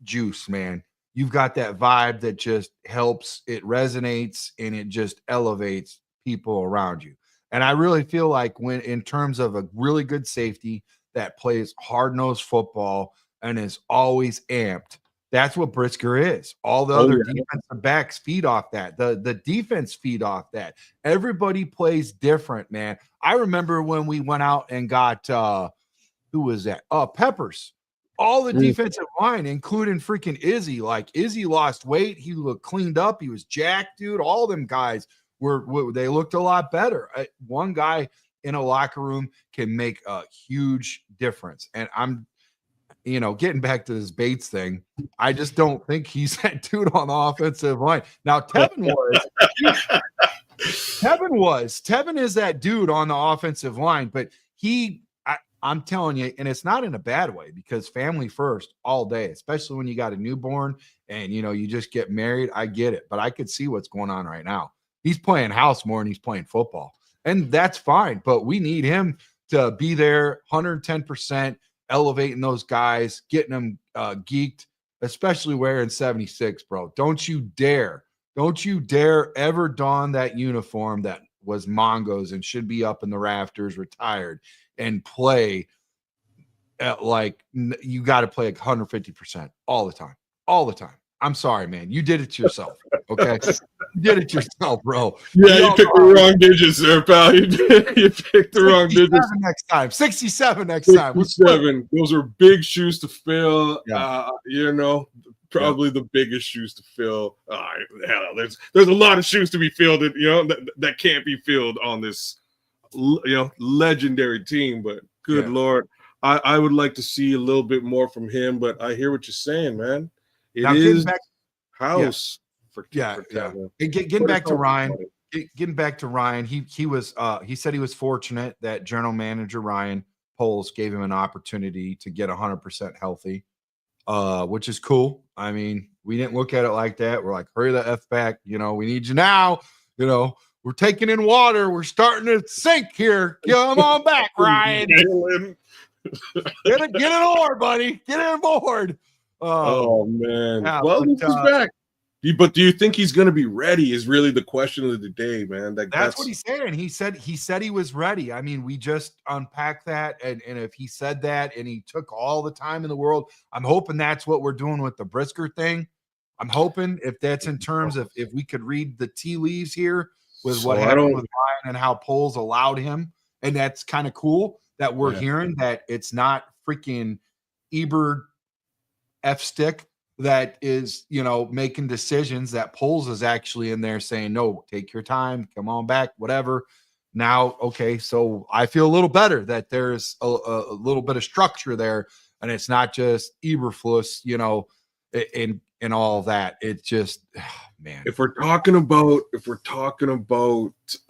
juice, man. You've got that vibe that just helps, it resonates, and it just elevates people around you. And I really feel like, when in terms of a really good safety that plays hard-nosed football and is always amped, that's what Brisker is. All the other defensive backs feed off that. The defense feed off that. Everybody plays different, man. I remember when we went out and got who was that? Peppers. All the defensive line, including freaking Izzy. Like, Izzy lost weight. He looked cleaned up. He was jacked, dude. All them guys they looked a lot better. One guy in a locker room can make a huge difference. And I'm, getting back to this Bates thing, I just don't think he's that dude on the offensive line. Now, Tevin is that dude on the offensive line, but I'm telling you, and it's not in a bad way, because family first all day, especially when you got a newborn and, you just get married. I get it, but I could see what's going on right now. He's playing house more than he's playing football. And that's fine, but we need him to be there 110%, elevating those guys, getting them geeked, especially wearing 76, bro. Don't you dare ever don that uniform that was Mongo's and should be up in the rafters, retired, and play you got to play 150% all the time. I'm sorry, man. You did it to yourself. Okay. You did it yourself, bro. Yeah, you picked the wrong digits there, pal. You picked the wrong digits. Next time. 67 next time. 67. Those are big shoes to fill. Yeah. Probably the biggest shoes to fill. There's a lot of shoes to be filled, that can't be filled on this, legendary team. But good Lord, I would like to see a little bit more from him. But I hear what you're saying, man. It is house. Getting back to Ryan, he said he was fortunate that general manager Ryan Poles gave him an opportunity to get 100% healthy, which is cool. I mean, we didn't look at it like that. We're like, hurry the F back. We need you now. We're taking in water. We're starting to sink here. Come on back, Ryan. Get it on, buddy. Get it aboard. Oh man. Yeah, well, he's back. But do you think he's going to be ready? Is really the question of the day, man. That's what he's saying. He said he was ready. I mean, we just unpacked that, and if he said that and he took all the time in the world, I'm hoping that's what we're doing with the Brisker thing. I'm hoping, if that's in terms of, if we could read the tea leaves here with what happened with Ryan and how Poles allowed him, and that's kind of cool that we're hearing that it's not freaking Eberg F stick that is, making decisions, that Poles is actually in there saying, no, take your time, come on back, whatever. Now, okay, so I feel a little better that there's a little bit of structure there, and it's not just Eberflus, and all of that. It's just, man. If we're talking about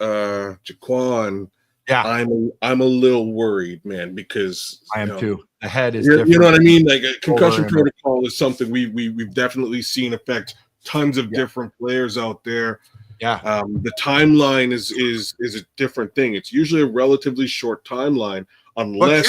Jaquan, I'm a little worried, man, because I am too. The head is different. You know what I mean? Like, a concussion protocol is something we've definitely seen affect tons of different players out there. Yeah. The timeline is a different thing. It's usually a relatively short timeline, unless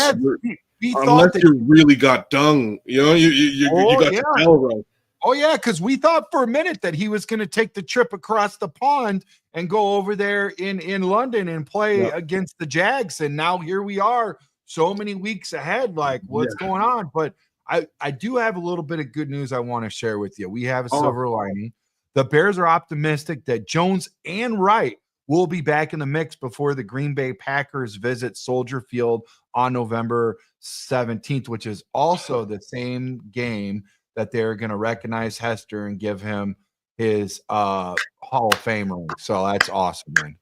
you really got dung. You got the bell rung. Oh, yeah, because we thought for a minute that he was going to take the trip across the pond and go over there in London and play against the Jags. And now here we are, so many weeks ahead. Like, what's going on? But I do have a little bit of good news I want to share with you. We have a silver lining. the Bears are optimistic that Jones and Wright will be back in the mix before the Green Bay Packers visit Soldier Field on November 17th, which is also the same game that they're going to recognize Hester and give him his Hall of Fame ring. So that's awesome, man.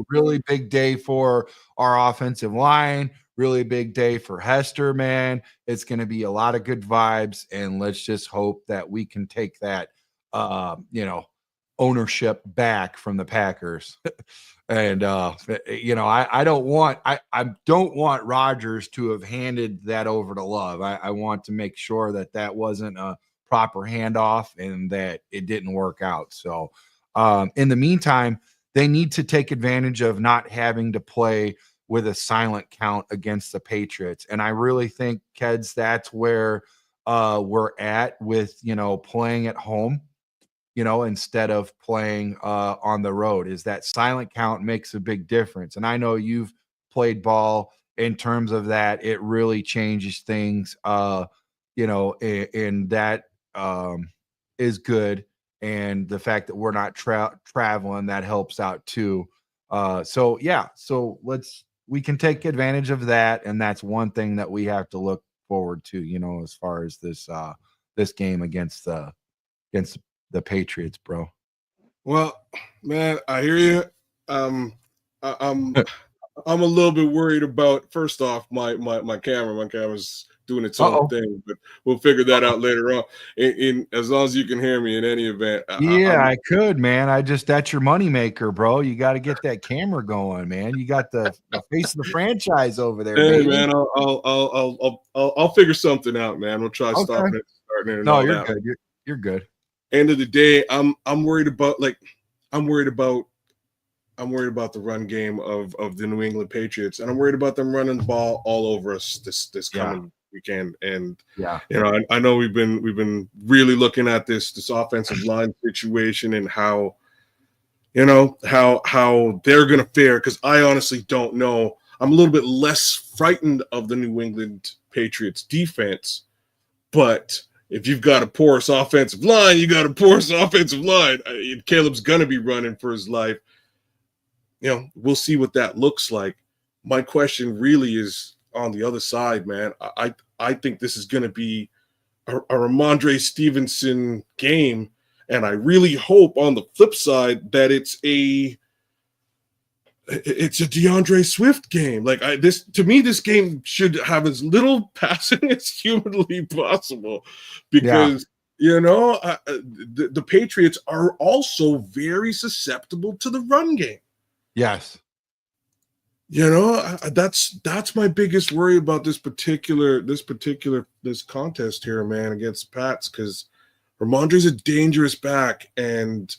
Really big day for our offensive line. Really big day for Hester, man. It's going to be a lot of good vibes, and let's just hope that we can take that, ownership back from the Packers. And I don't want Rodgers to have handed that over to Love. I want to make sure that wasn't a proper handoff and that it didn't work out. So in the meantime, they need to take advantage of not having to play with a silent count against the Patriots. And I really think, Keds, that's where we're at with, playing at home, instead of playing on the road. Is that silent count makes a big difference. And I know you've played ball in terms of that. It really changes things, and that is good. And the fact that we're not traveling, that helps out too. So we can take advantage of that. And that's one thing that we have to look forward to, as far as this game against the Patriots, bro. Well, man, I hear you. I'm a little bit worried about, first off, my camera. My camera's doing its own thing, but we'll figure that out later on. In as long as you can hear me in any event. I could, man. That's your moneymaker, bro. You got to get that camera going, man. You got the face of the franchise over there, hey, baby. Man, I'll figure something out, man. We'll try starting it. No, you're good. You're good. End of the day, I'm worried about the run game of the New England Patriots, and I'm worried about them running the ball all over us this coming weekend. And I know we've been really looking at this offensive line situation and how they're gonna fare, because I honestly don't know. I'm a little bit less frightened of the New England Patriots defense, but if you've got a porous offensive line, you got a porous offensive line. Caleb's going to be running for his life. We'll see what that looks like. My question really is on the other side, man. I think this is going to be a Ramondre Stevenson game, and I really hope on the flip side that it's a DeAndre Swift game. To me, this game should have as little passing as humanly possible, because the Patriots are also very susceptible to the run game. Yes. That's my biggest worry about this contest here, man, against the Pats, because Ramondre's a dangerous back, and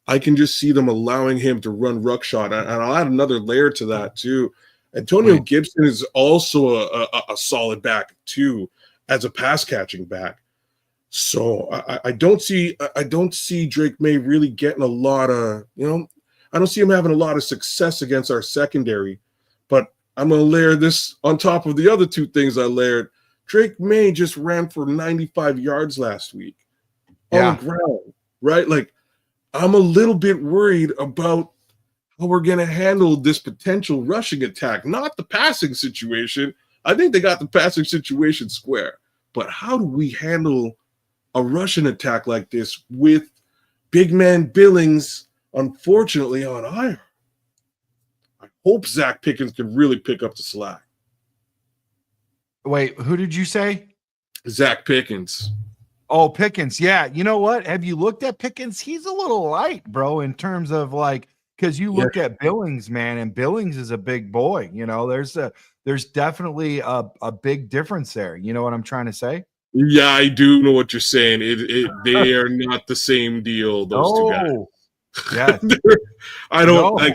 I can just see them allowing him to run ruckshot. And I'll add another layer to that too. Antonio Gibson is also a solid back too, as a pass catching back. So I don't see Drake May really getting a lot of, I don't see him having a lot of success against our secondary. But I'm going to layer this on top of the other two things I layered. Drake May just ran for 95 yards last week on the ground, right? I'm a little bit worried about how we're going to handle this potential rushing attack, not the passing situation. I think they got the passing situation square. But how do we handle a rushing attack like this with big man Billings, unfortunately, on IR? I hope Zach Pickens can really pick up the slack. Wait, who did you say? Zach Pickens. Oh, Pickens. Yeah. You know what? Have you looked at Pickens? He's a little light, bro, in terms of because you look at Billings, man, and Billings is a big boy. There's definitely a big difference there. You know what I'm trying to say? Yeah, I do know what you're saying. They are not the same deal, those two guys. Yeah. I don't like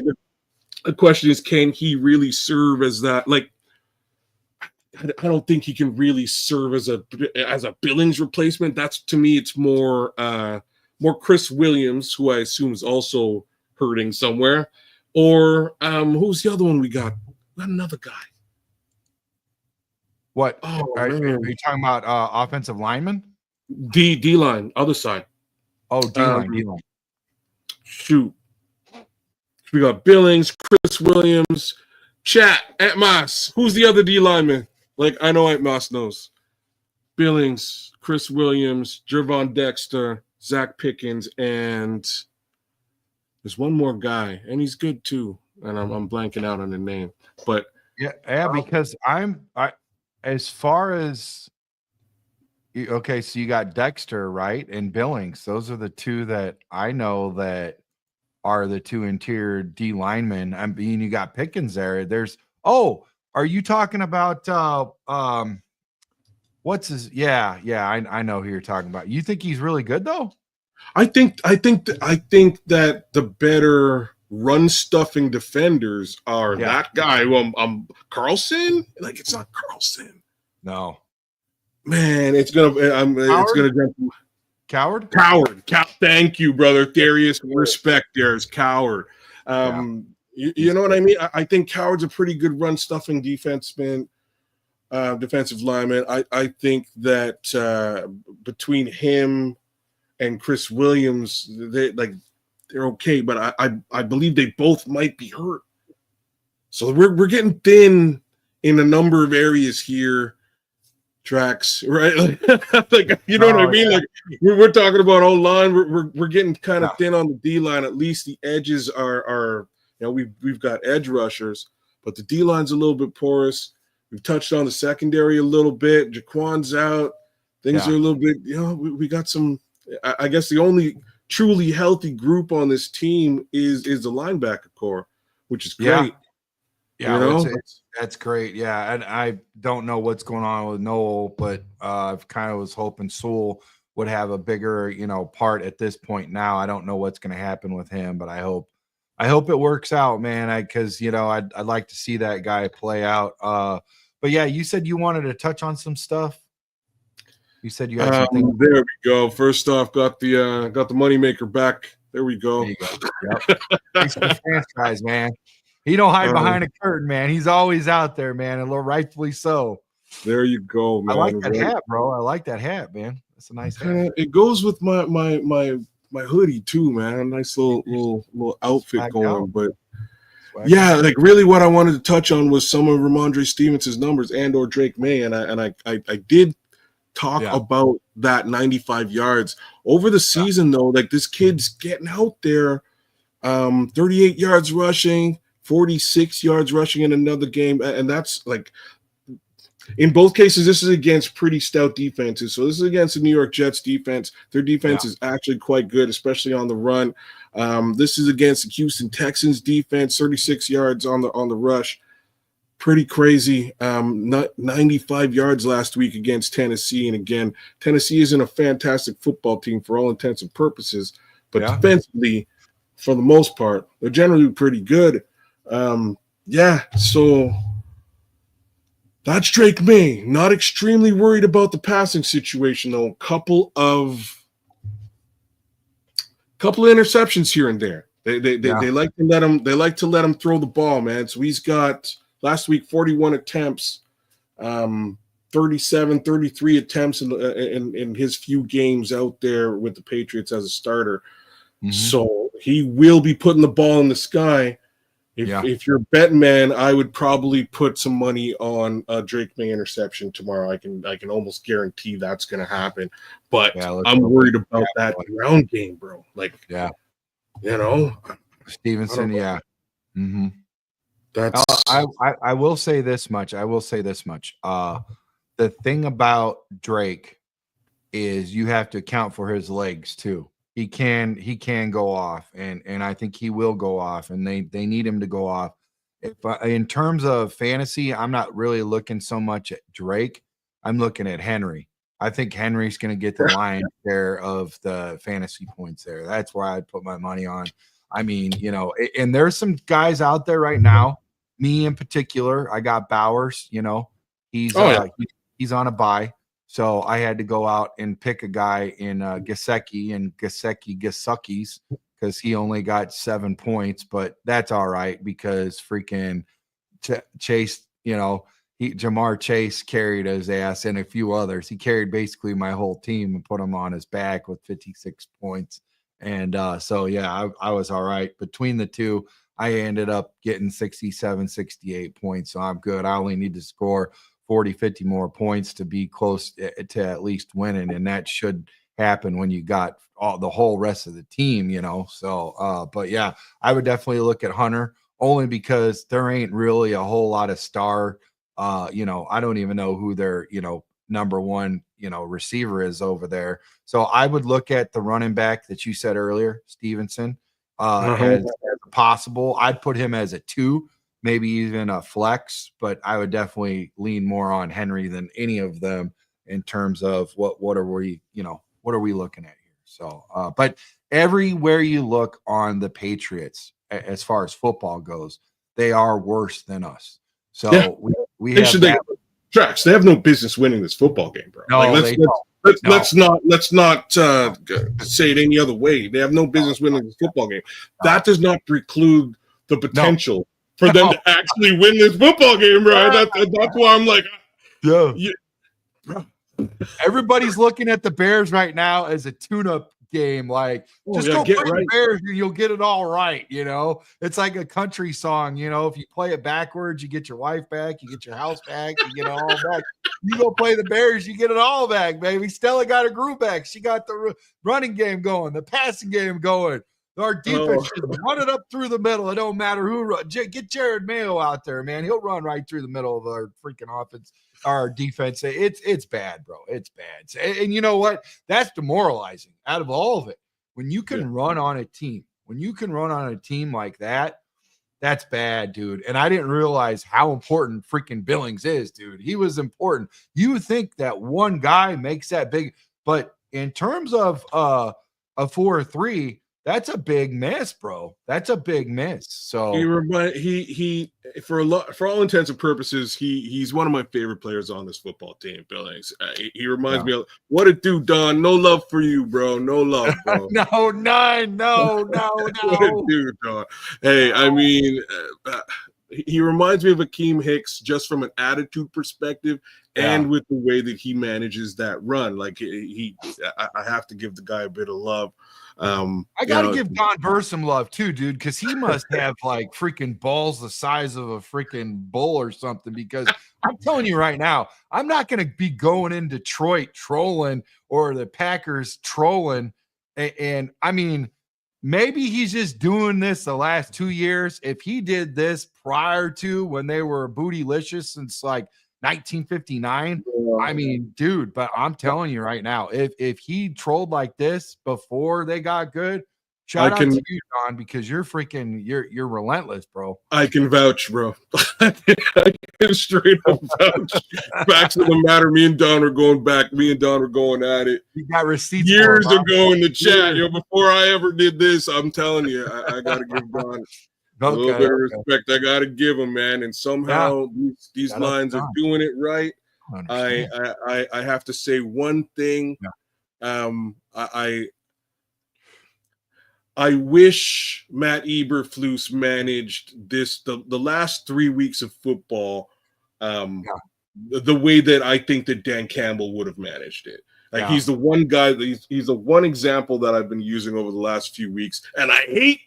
the question is, can he really serve as that? I don't think he can really serve as a Billings replacement. That's, to me, it's more Chris Williams, who I assume is also hurting somewhere, or who's the other one we got? Another guy. What? Are you talking about offensive lineman? D line, other side. Oh, D-line, D-line. Shoot. We got Billings, Chris Williams, chat, Ant Moss. Who's the other D lineman? Like, I know Ant Moss knows. Billings, Chris Williams, Jervon Dexter, Zach Pickens, and there's one more guy, and he's good too. And I'm blanking out on the name. But yeah, because as far as okay, so you got Dexter, right? And Billings. Those are the two that I know that are the two interior D linemen. I mean, you got Pickens there. Are you talking about what's his? Yeah, I know who you're talking about. You think he's really good though? I think that the better run stuffing defenders are that guy who Carlson. Like, it's not Carlson. No, man, it's gonna jump. Coward. Thank you, brother. Darius, respect there's Coward. You know what I mean? I think Coward's a pretty good run stuffing defenseman, defensive lineman. I think that between him and Chris Williams, they're okay, but I believe they both might be hurt. So we're getting thin in a number of areas here. Tracks, right? Like, you know what I mean? Like, we're talking about O-line. We're getting kind of thin on the D-line. At least the edges are we've got edge rushers, but the D-line's a little bit porous. We've touched on the secondary a little bit. Jaquan's out. Things are a little bit, we got some. I guess the only truly healthy group on this team is the linebacker core, which is great. Yeah, that's great. Yeah, and I don't know what's going on with Noel, but I kind of was hoping Sewell would have a bigger, part at this point. Now I don't know what's going to happen with him, but I hope it works out, man. Because I'd like to see that guy play out. But yeah, you said you wanted to touch on some stuff. You said you had something. There we go. First off, got the moneymaker back. There we go. There you go. Yep. Thanks for the franchise, man. He don't hide behind a curtain, man. He's always out there, man, and rightfully so. There you go, man. I like that hat, bro. I like that hat, man. That's a nice hat. It goes with my hoodie too, man. A nice little outfit going. But yeah, like really, what I wanted to touch on was some of Ramondre Stevenson's numbers and/or Drake May, and I did talk about that 95 yards over the season though. Like, this kid's getting out there, 38 yards rushing. 46 yards rushing in another game, and that's like, in both cases, this is against pretty stout defenses. So this is against the New York Jets defense. Their defense is actually quite good, especially on the run. This is against the Houston Texans defense, 36 yards on the rush. Pretty crazy. 95 yards last week against Tennessee, and again, Tennessee isn't a fantastic football team for all intents and purposes, but defensively, for the most part, they're generally pretty good. So that's Drake May. Not extremely worried about the passing situation though. Couple of interceptions here and there. They like to let him. They like to let him throw the ball, man. So he's got last week 41 attempts, 37, 33 attempts in his few games out there with the Patriots as a starter. Mm-hmm. So he will be putting the ball in the sky. If you're a betting man, I would probably put some money on a Drake May interception tomorrow. I can almost guarantee that's going to happen. But I'm worried about that ground game, bro. Like, Stevenson, Mm-hmm. That's I will say this much. The thing about Drake is you have to account for his legs too. He can go off, and I think he will go off, and they need him to go off. In terms of fantasy, I'm not really looking so much at Drake. I'm looking at Henry. I think Henry's going to get the lion's share of the fantasy points there. That's where I'd put my money on. I mean, and there's some guys out there right now, me in particular. I got Bowers, he's on a bye. So I had to go out and pick a guy in Gesicki and Gesicki's because he only got 7 points, but that's all right because freaking Chase, Jamar Chase carried his ass and a few others. He carried basically my whole team and put them on his back with 56 points. And so, yeah, I was all right. Between the two, I ended up getting 67, 68 points. So I'm good. I only need to score 40, 50 more points to be close to at least winning. And that should happen when you got the whole rest of the team, you know? So, but yeah, I would definitely look at Hunter only because there ain't really a whole lot of star. You know, I don't even know who their, you know, number one, you know, receiver is over there. So I would look at the running back that you said earlier, Stevenson, as possible. I'd put him as a 2, maybe even a flex, but I would definitely lean more on Henry than any of them in terms of what are we, you know, what are we looking at here? So, but everywhere you look on the Patriots, as far as football goes, they are worse than us. So yeah. we have that. Tracks. They have no business winning this football game, bro. No, like, let's not say it any other way. They have no business winning this football game. That does not preclude the potential for them to actually win this football game, bro. That's why I'm like, bro. Everybody's looking at the Bears right now as a tune-up game. Like, just go play the Bears and you'll get it all right. You know, it's like a country song. You know, if you play it backwards, you get your wife back, you get your house back, you get it all back. You go play the Bears, you get it all back, baby. Stella got her groove back. She got the running game going, the passing game going. Our defense should run it up through the middle. It don't matter who. Get Jared Mayo out there, man. He'll run right through the middle of our freaking offense. Our defense, it's bad, bro. It's bad. And you know what? That's demoralizing out of all of it. When you can run on a team, like that, that's bad, dude. And I didn't realize how important freaking Billings is, dude. He was important. You would think that one guy makes that big, but in terms of a 4-3, that's a big miss, bro. That's a big miss. So he for all intents and purposes, he's one of my favorite players on this football team. Billings. He reminds me of what it do, Don. No love for you, bro. No love, bro. No. What it do, Don? Hey, I mean, he reminds me of 𝐇𝐎𝐿 Hicks just from an attitude perspective and with the way that he manages that run. Like I have to give the guy a bit of love. I gotta give Don Burr some love too, dude, because he must have like freaking balls the size of a freaking bull or something. Because I'm telling you right now, I'm not gonna be going in Detroit trolling or the Packers trolling. And I mean, maybe he's just doing this the last 2 years. If he did this prior to when they were bootylicious since like 1959, I mean, dude, but I'm telling you right now, if he trolled like this before they got good, shout out to you, Don, because you're relentless, bro. I can vouch, bro. I can straight up vouch. Facts of the matter, me and Don were going at it. You got receipts years ago in the chat. Before I ever did this, I'm telling you, I gotta give Don a little bit of respect. I gotta give him, man. And somehow these lines are doing it right. I have to say one thing. I wish Matt Eberflus managed the last 3 weeks of football the way that I think that Dan Campbell would have managed it. Like he's the one guy, he's the one example that I've been using over the last few weeks, and I hate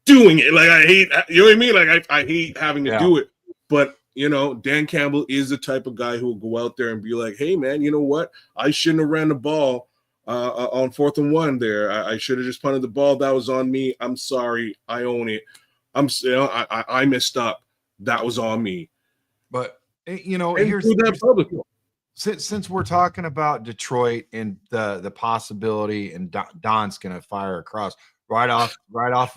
doing it. Like I hate, you know what I mean? Like I hate having to do it. But you know, Dan Campbell is the type of guy who will go out there and be like, "Hey, man, you know what? I shouldn't have ran the ball on 4th and 1 there. I should have just punted the ball. That was on me. I'm sorry. I own it. I messed up. That was on me." But you know, here's that public. Since we're talking about Detroit and the possibility, and Don's gonna fire across right off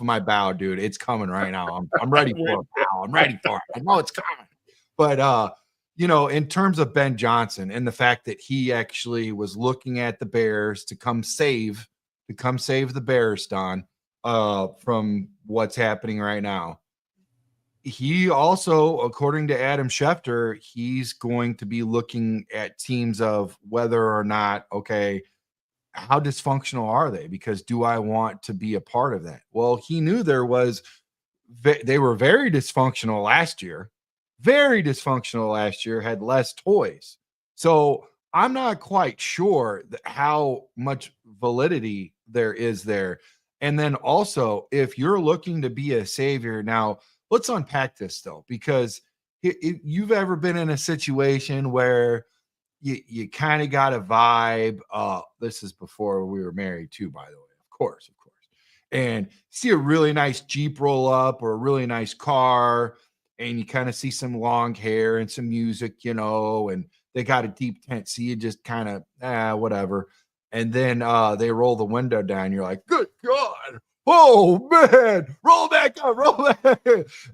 of my bow, dude. It's coming right now. I'm ready for it. Pal. I'm ready for it. I know it's coming. But you know, in terms of Ben Johnson and the fact that he actually was looking at the Bears to come save the Bears, Don, from what's happening right now. He also, according to Adam Schefter, he's going to be looking at teams of whether or not, okay, how dysfunctional are they? Because do I want to be a part of that? Well, he knew they were very dysfunctional last year, very dysfunctional last year, had less toys. So I'm not quite sure how much validity there is there. And then also, if you're looking to be a savior, now let's unpack this though, because if you've ever been in a situation where you kind of got a vibe. This is before we were married too, by the way, of course. And see a really nice Jeep roll up or a really nice car, and you kind of see some long hair and some music, and they got a deep tent. So you just kind of, whatever. And then they roll the window down. You're like, good God. Oh, man. Roll back up. Roll back.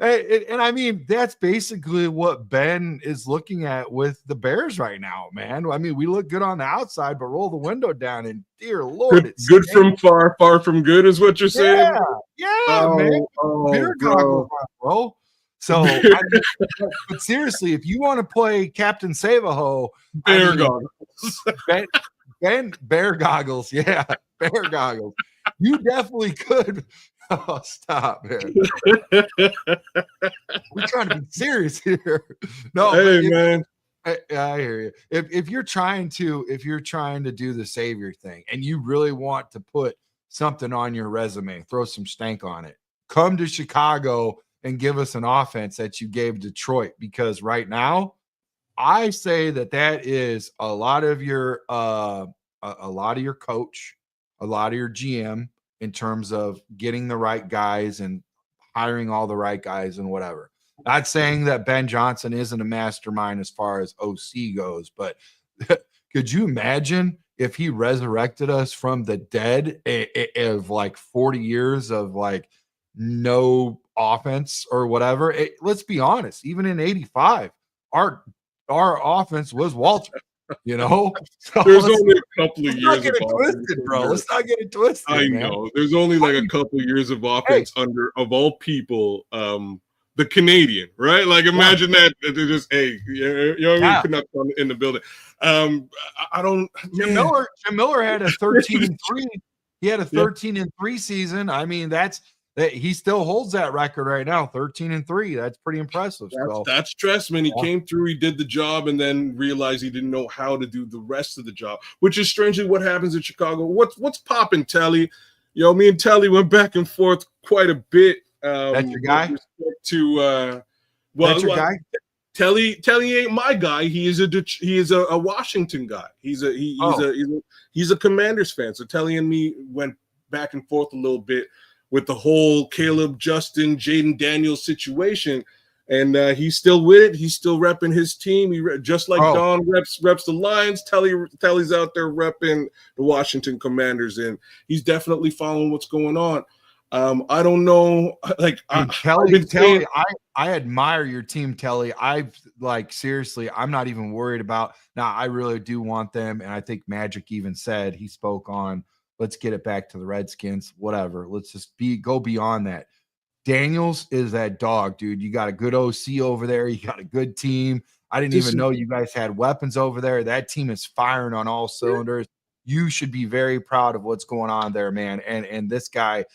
And I mean, that's basically what Ben is looking at with the Bears right now, man. I mean, we look good on the outside, but roll the window down, and dear Lord, it's good from far, far from good is what you're saying? Yeah, man. Beer goggles on, bro. So, I mean, but seriously, if you want to play Captain Save-A-Ho, bear goggles. Ben, bear goggles. Yeah, bear goggles. You definitely could. Oh, stop, man. We're trying to be serious here. No, hey, man. I hear you. If you're trying to do the savior thing and you really want to put something on your resume, throw some stank on it, come to Chicago and give us an offense that you gave Detroit, because right now I say that is a lot of your coach, a lot of your GM in terms of getting the right guys and hiring all the right guys and whatever. Not saying that Ben Johnson isn't a mastermind as far as OC goes, but could you imagine if he resurrected us from the dead of like 40 years of like no offense or whatever? Let's be honest, even in 85, our offense was Walter. So there's only a couple of years. Let's not get it twisted, bro. Let's not get it twisted. I know. There's only like a couple of years of offense under, of all people, the Canadian, right? Like imagine that they're just could not come in the building. I don't. Jim Miller had a 13-3. He had a 13-3 season. I mean, he still holds that record right now, 13-3. That's pretty impressive. That's Tressman. He came through, he did the job, and then realized he didn't know how to do the rest of the job, which is strangely what happens in Chicago. What's popping, Telly? Me and Telly went back and forth quite a bit. That's your guy? That's your guy? Telly ain't my guy. He is a Washington guy. He's a Commanders fan. So Telly and me went back and forth a little bit with the whole Caleb, Justin, Jaden Daniels situation, and he's still with it. He's still repping his team. Just like Don reps the Lions. Telly's out there repping the Washington Commanders, and he's definitely following what's going on. I don't know. Like Telly, I admire your team, Telly. Seriously, I'm not even worried about now. I really do want them, and I think Magic even said he spoke on. Let's get it back to the Redskins. Whatever. Let's just go beyond that. Daniels is that dog, dude. You got a good OC over there. You got a good team. I didn't even know you guys had weapons over there. That team is firing on all cylinders. You should be very proud of what's going on there, man. And this guy,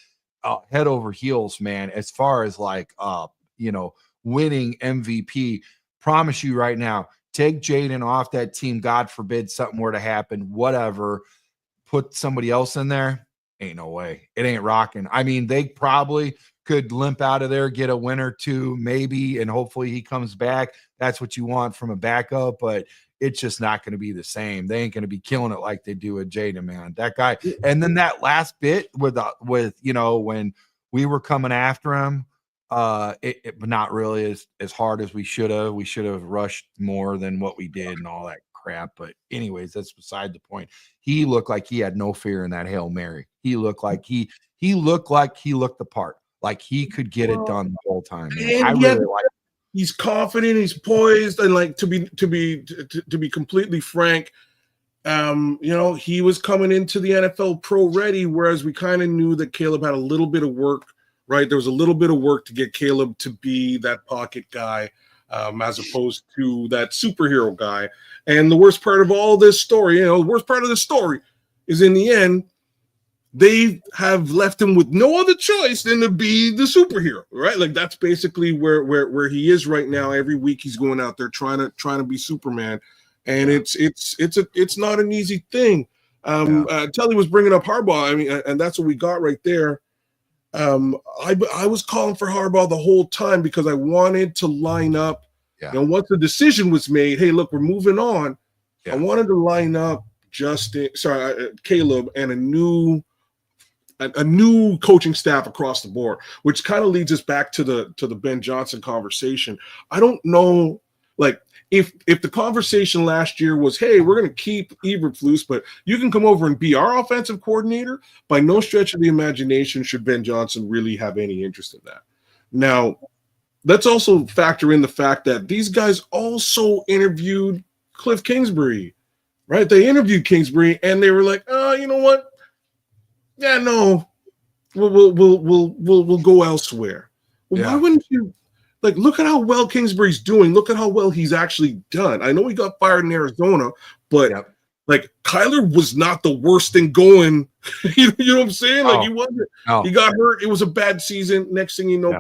head over heels, man, as far as winning MVP. Promise you right now, take Jaden off that team. God forbid something were to happen, whatever. Put somebody else in there. Ain't no way. It ain't rocking. I mean, they probably could limp out of there, get a win or two, maybe, and hopefully he comes back. That's what you want from a backup, but it's just not going to be the same. They ain't going to be killing it like they do with Jaden, man. That guy. And then that last bit with when we were coming after him, but not really as hard as we should have. We should have rushed more than what we did and all that crap. But anyways, that's beside the point. He looked like he had no fear in that Hail Mary. He looked like he looked the part. Like he could get it done the whole time. He's confident, he's poised, and like to be completely frank, he was coming into the NFL pro ready, whereas we kind of knew that Caleb had a little bit of work, right? There was a little bit of work to get Caleb to be that pocket guy, as opposed to that superhero guy. And the worst part of all this story, the worst part of the story is in the end, they have left him with no other choice than to be the superhero, right? Like that's basically where he is right now. Every week he's going out there trying to be Superman, and it's not an easy thing. Telly was bringing up Harbaugh. I mean, and that's what we got right there. I was calling for Harbaugh the whole time because I wanted to line up. Yeah. You know, once the decision was made, hey, look, we're moving on. I wanted to line up Caleb and a new coaching staff across the board, which kind of leads us back to the Ben Johnson conversation. I don't know, like if the conversation last year was, hey, we're going to keep Eberflus, but you can come over and be our offensive coordinator. By no stretch of the imagination should Ben Johnson really have any interest in that. Now, let's also factor in the fact that these guys also interviewed Cliff Kingsbury, right? They interviewed Kingsbury and they were like, oh, you know what? Yeah, no, we'll go elsewhere. Well, why wouldn't you? Like, look at how well Kingsbury's doing. Look at how well he's actually done. I know he got fired in Arizona, but like Kyler was not the worst thing going. You know what I'm saying? Like he wasn't. He got hurt. It was a bad season. Next thing you know,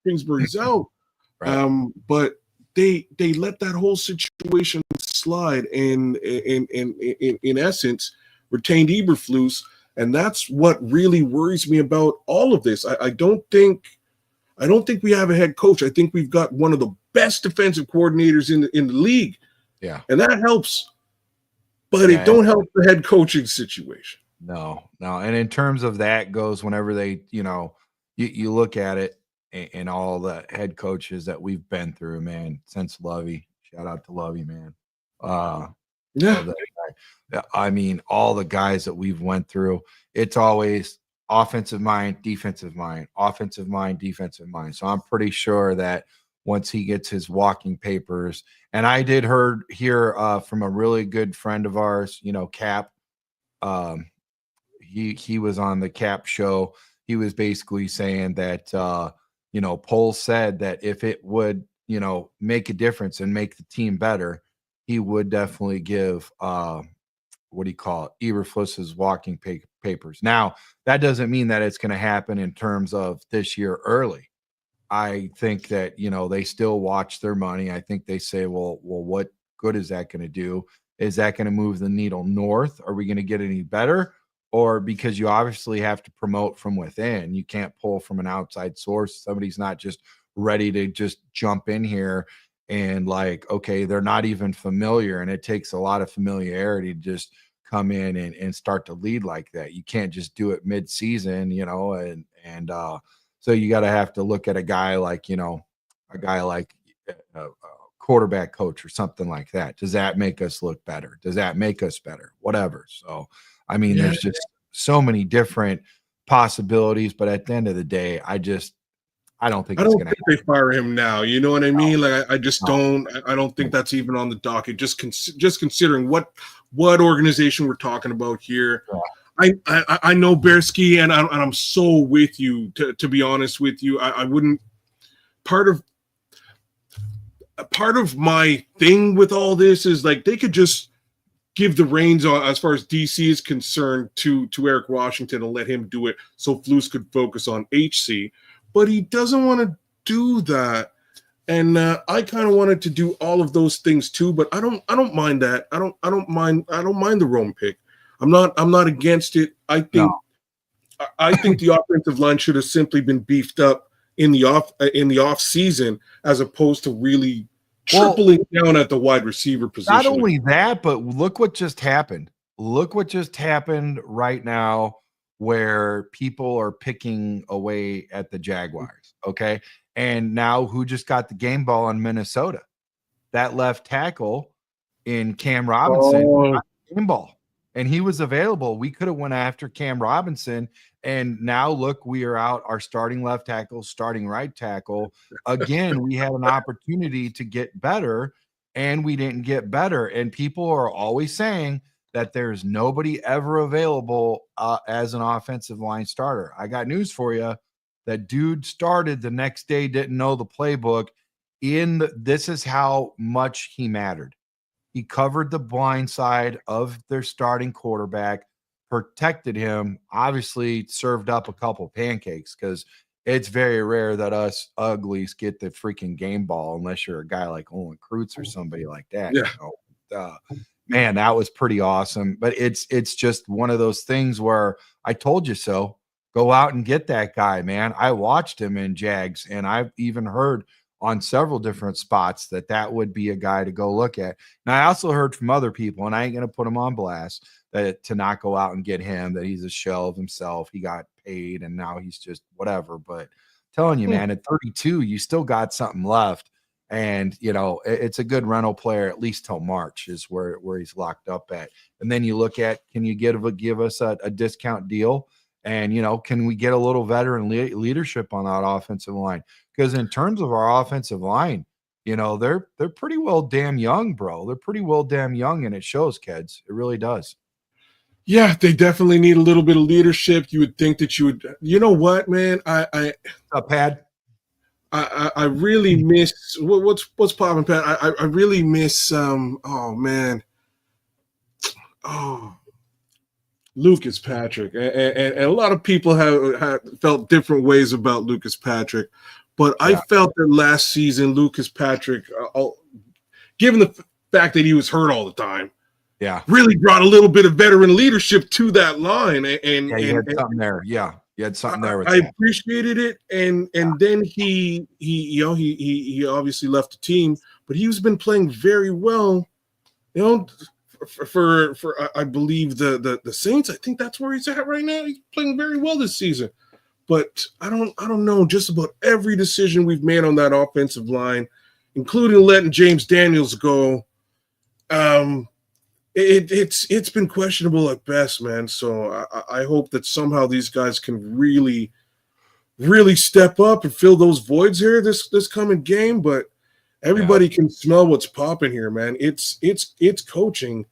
Kingsbury's out. Right. But they let that whole situation slide, and in essence, retained Eberflus. And that's what really worries me about all of this. I don't think we have a head coach. I think we've got one of the best defensive coordinators in the league. Yeah. And that helps, but it don't help the head coaching situation. No. And in terms of that goes whenever they, you look at it and all the head coaches that we've been through, man, since Lovey. Shout out to Lovey, man. I mean, all the guys that we've went through, it's always offensive mind, defensive mind, offensive mind, defensive mind. So I'm pretty sure that once he gets his walking papers, and I did hear from a really good friend of ours, Cap. He was on the Cap show. He was basically saying that Poles said that if it would make a difference and make the team better, he would definitely give Eberflus's walking papers. Now, that doesn't mean that it's going to happen in terms of this year early. I think that, they still watch their money. I think they say, well, what good is that going to do? Is that going to move the needle north? Are we going to get any better? Or because you obviously have to promote from within, you can't pull from an outside source. Somebody's not just ready to just jump in here and like, okay, they're not even familiar. And it takes a lot of familiarity to just come in and start to lead like that. You can't just do it mid-season, and so you got to have to look at a guy like a quarterback coach or something like that. Does that make us look better? Does that make us better? Whatever. So, I mean, there's just so many different possibilities, but at the end of the day, I don't think they fire him now. You know what I mean? Like I just don't. I don't think that's even on the docket. Just considering what organization we're talking about here. I know Bearski, and I'm so with you. To be honest with you, I wouldn't. Part of my thing with all this is like they could just give the reins on, as far as DC is concerned, to Eric Washington and let him do it, so Flus could focus on HC. But he doesn't want to do that, and I kind of wanted to do all of those things too. But I don't mind that. I don't mind the Rome pick. I'm not against it. I think the offensive line should have simply been beefed up in the off season, as opposed to really tripling down at the wide receiver position. Not only that, but look what just happened. Look what just happened right now, where people are picking away at the Jaguars. Okay. And now who just got the game ball on Minnesota? That left tackle in Cam Robinson got the game ball, and he was available. We could have went after Cam Robinson, and now look, we are out our starting left tackle, starting right tackle. Again, we had an opportunity to get better, and we didn't get better. And people are always saying that there's nobody ever available as an offensive line starter. I got news for you. That dude started the next day, didn't know the playbook. This is how much he mattered. He covered the blind side of their starting quarterback. protected him, obviously served up a couple pancakes, because it's very rare that us uglies get the freaking game ball unless you're a guy like Olin Kreutz or somebody like that. Yeah. Man, that was pretty awesome. But it's just one of those things where I told you so. Go out and get that guy, man. I watched him in Jags, and I've even heard on several different spots that would be a guy to go look at. And I also heard from other people, and I ain't going to put him on blast, that to not go out and get him, that he's a shell of himself. He got paid, and now he's just whatever. But telling you, man, at 32, you still got something left. And, it's a good rental player, at least till March is where he's locked up at. And then you look at, can you give us a discount deal? And, can we get a little veteran leadership on that offensive line? Because in terms of our offensive line, they're pretty well damn young, bro. They're pretty well damn young, and it shows, kids. It really does. Yeah, they definitely need a little bit of leadership. You would think that you would. You know what, man? I really miss what's popping, Pat. I really miss Lucas Patrick, and a lot of people have felt different ways about Lucas Patrick, but I felt that last season Lucas Patrick, given the fact that he was hurt all the time, really brought a little bit of veteran leadership to that line, and you had something there. Yeah, you had something there. With I appreciated it, and then he obviously left the team, but he's been playing very well, For I believe the Saints. I think that's where he's at right now. He's playing very well this season, but I don't know. Just about every decision we've made on that offensive line, including letting James Daniels go, it's been questionable at best, man. So I hope that somehow these guys can really step up and fill those voids here this coming game. But everybody can smell what's popping here, man. It's coaching,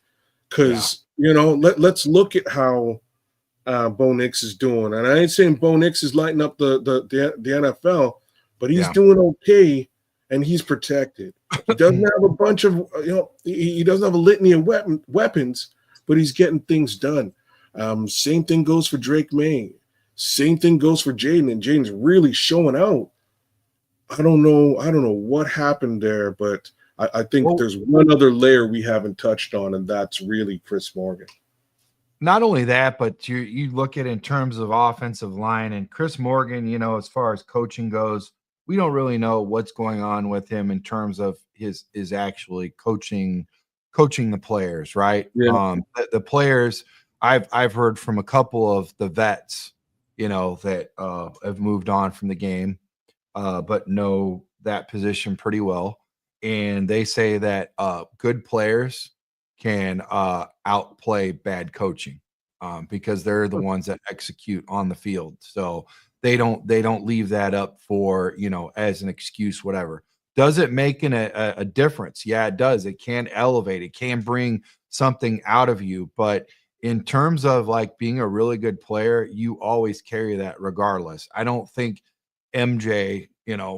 because let's look at how Bo Nix is doing, and I ain't saying Bo Nix is lighting up the NFL, but he's doing okay, and he's protected. He doesn't have a bunch of he doesn't have a litany of weapons, but he's getting things done. Same thing goes for Drake May. Same thing goes for Jaden, and Jaden's really showing out. I don't know what happened there, but I think there's one other layer we haven't touched on, and that's really Chris Morgan. Not only that, but you look at in terms of offensive line, and Chris Morgan, as far as coaching goes, we don't really know what's going on with him in terms of his actually coaching the players, right? Yeah. The players, I've heard from a couple of the vets, that have moved on from the game, but know that position pretty well. And they say that good players can outplay bad coaching, because they're the ones that execute on the field. So they don't leave that up for, as an excuse, whatever. Does it make a difference? Yeah, it does. It can elevate. It can bring something out of you. But in terms of like being a really good player, you always carry that regardless. I don't think MJ,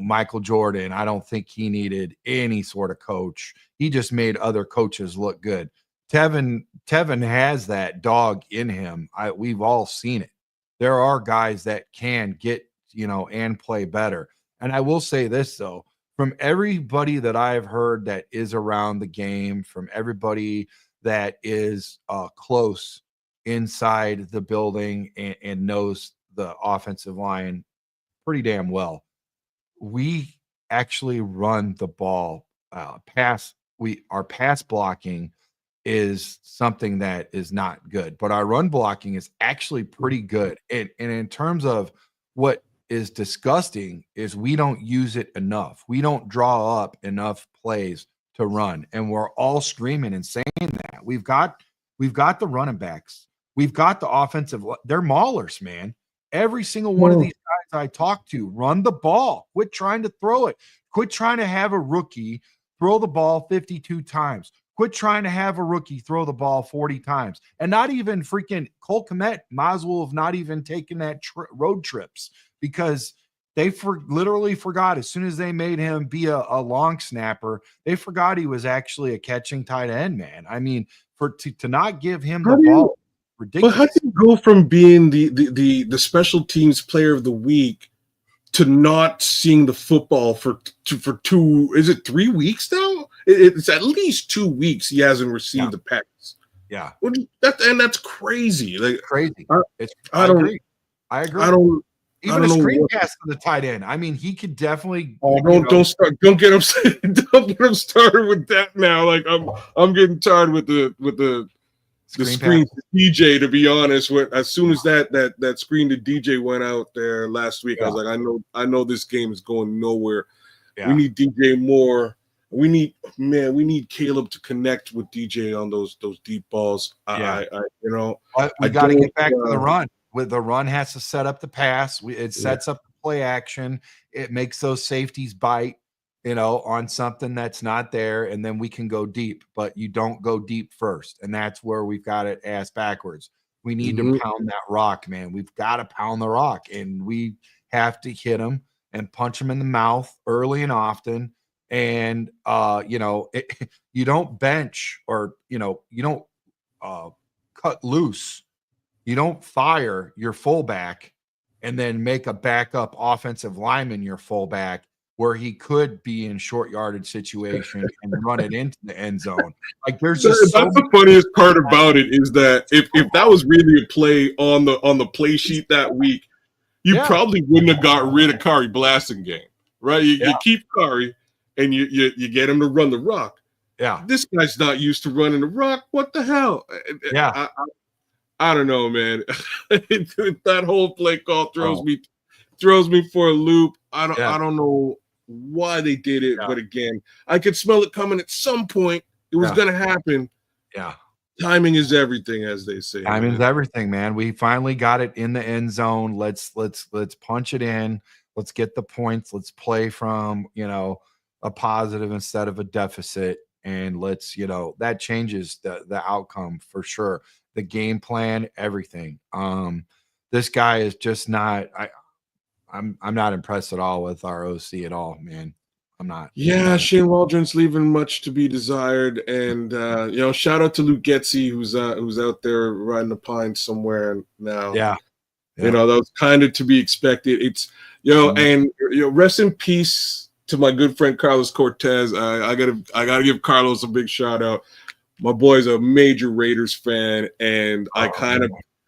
Michael Jordan, I don't think he needed any sort of coach. He just made other coaches look good. Tevin has that dog in him. We've all seen it. There are guys that can get, and play better. And I will say this, though, from everybody that I've heard that is around the game, from everybody that is close inside the building and knows the offensive line pretty damn well, we actually run the ball. Our pass blocking is something that is not good, but our run blocking is actually pretty good. And in terms of what is disgusting is we don't use it enough. We don't draw up enough plays to run, and we're all screaming and saying that. We've got the running backs. We've got the offensive. They're maulers, man. Every single one of these guys I talk to, run the ball. Quit trying to throw it. Quit trying to have a rookie throw the ball 52 times. Quit trying to have a rookie throw the ball 40 times. And not even freaking Cole Kmet might as well have not even taken that road trips, because they literally forgot as soon as they made him be a long snapper, they forgot he was actually a catching tight end, man. I mean, to not give him the ball. ridiculous. Well, how do you go from being the special teams player of the week to not seeing the football for 2? Is it 3 weeks now? It's at least 2 weeks he hasn't received the pass. Yeah, that's crazy. Like crazy. I agree. I don't. Even a screen pass to the tight end. I mean, he could definitely. Oh, don't get him started with that now. Like I'm getting tired with the screen to DJ. To be honest, as soon as that screen to DJ went out there last week, I was like, I know this game is going nowhere. Yeah. We need DJ more. We need Caleb to connect with DJ on those deep balls. But we got to get back to the run. With the run has to set up the pass. It sets up the play action. It makes those safeties bite, on something that's not there, and then we can go deep. But you don't go deep first, and that's where we've got it ass backwards. We need to pound that rock, man. We've got to pound the rock, and we have to hit them and punch them in the mouth early and often. And you don't bench or you don't cut loose. You don't fire your fullback and then make a backup offensive lineman your fullback where he could be in short yardage situation and run it into the end zone. Like that's the funniest part about it is that if that was really a play on the play sheet that week, you probably wouldn't have got rid of Kari Blasingame, right? You keep Kari and you get him to run the rock. Yeah, this guy's not used to running the rock. What the hell? Yeah. I don't know, man. That whole play call throws me for a loop. I don't know why they did it, but again, I could smell it coming at some point. It was going to happen. Yeah. Timing is everything, as they say. Timing is everything, man. We finally got it in the end zone. Let's punch it in. Let's get the points. Let's play from, a positive instead of a deficit. And let's, that changes the outcome for sure. The game plan, everything. This guy is just not. I'm not impressed at all with our OC at all, man. I'm not. Yeah, Shane Waldron's leaving much to be desired, and shout out to Luke Getzey, who's out there riding the pine somewhere now. Yeah. That was kind of to be expected. It's and rest in peace to my good friend Carlos Cortez. I gotta give Carlos a big shout out. My boy's a major Raiders fan, and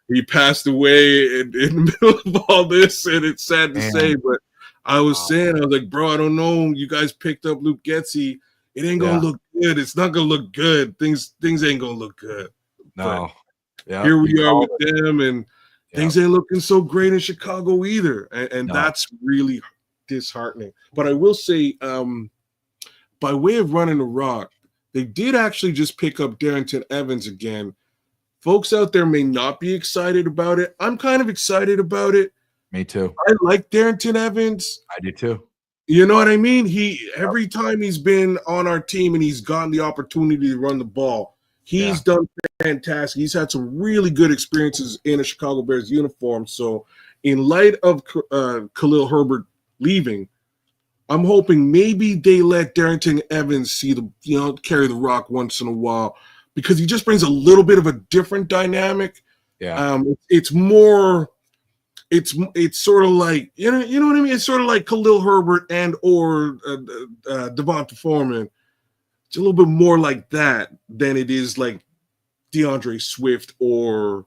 he passed away in the middle of all this, and it's sad to say, but I was like, bro, I don't know. You guys picked up Luke Getzey. It ain't gonna look good. It's not gonna look good. Things ain't gonna look good. No. Here we are with them, and things ain't looking so great in Chicago either. And that's really disheartening. But I will say, by way of running the rock, they did actually just pick up Darrynton Evans again. Folks out there may not be excited about it. I'm kind of excited about it. Me too. I like Darrynton Evans. I do too. You know what I mean? Every time he's been on our team and he's gotten the opportunity to run the ball, he's done fantastic. He's had some really good experiences in a Chicago Bears uniform. So in light of Khalil Herbert leaving, I'm hoping maybe they let Darrynton Evans carry the rock once in a while, because he just brings a little bit of a different dynamic. Yeah. It's more, it's sort of like, you know what I mean? It's sort of like Khalil Herbert and or Devonta Foreman. It's a little bit more like that than it is like DeAndre Swift or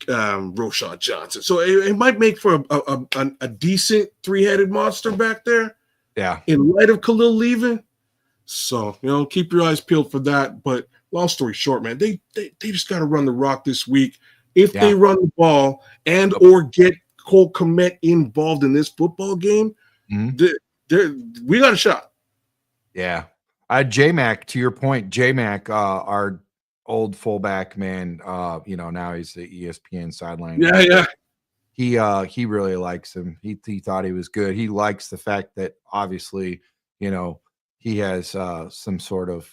Roschon Johnson. So it might make for a decent three-headed monster back there. Yeah. In light of Khalil leaving. So, keep your eyes peeled for that. But long story short, man, they just got to run the rock this week. If they run the ball and or get Cole Kmet involved in this football game, we got a shot. Yeah. J-Mac, to your point, J-Mac, our old fullback, man, now he's the ESPN sideline. Yeah. He really likes him. He thought he was good. He likes the fact that obviously, he has some sort of,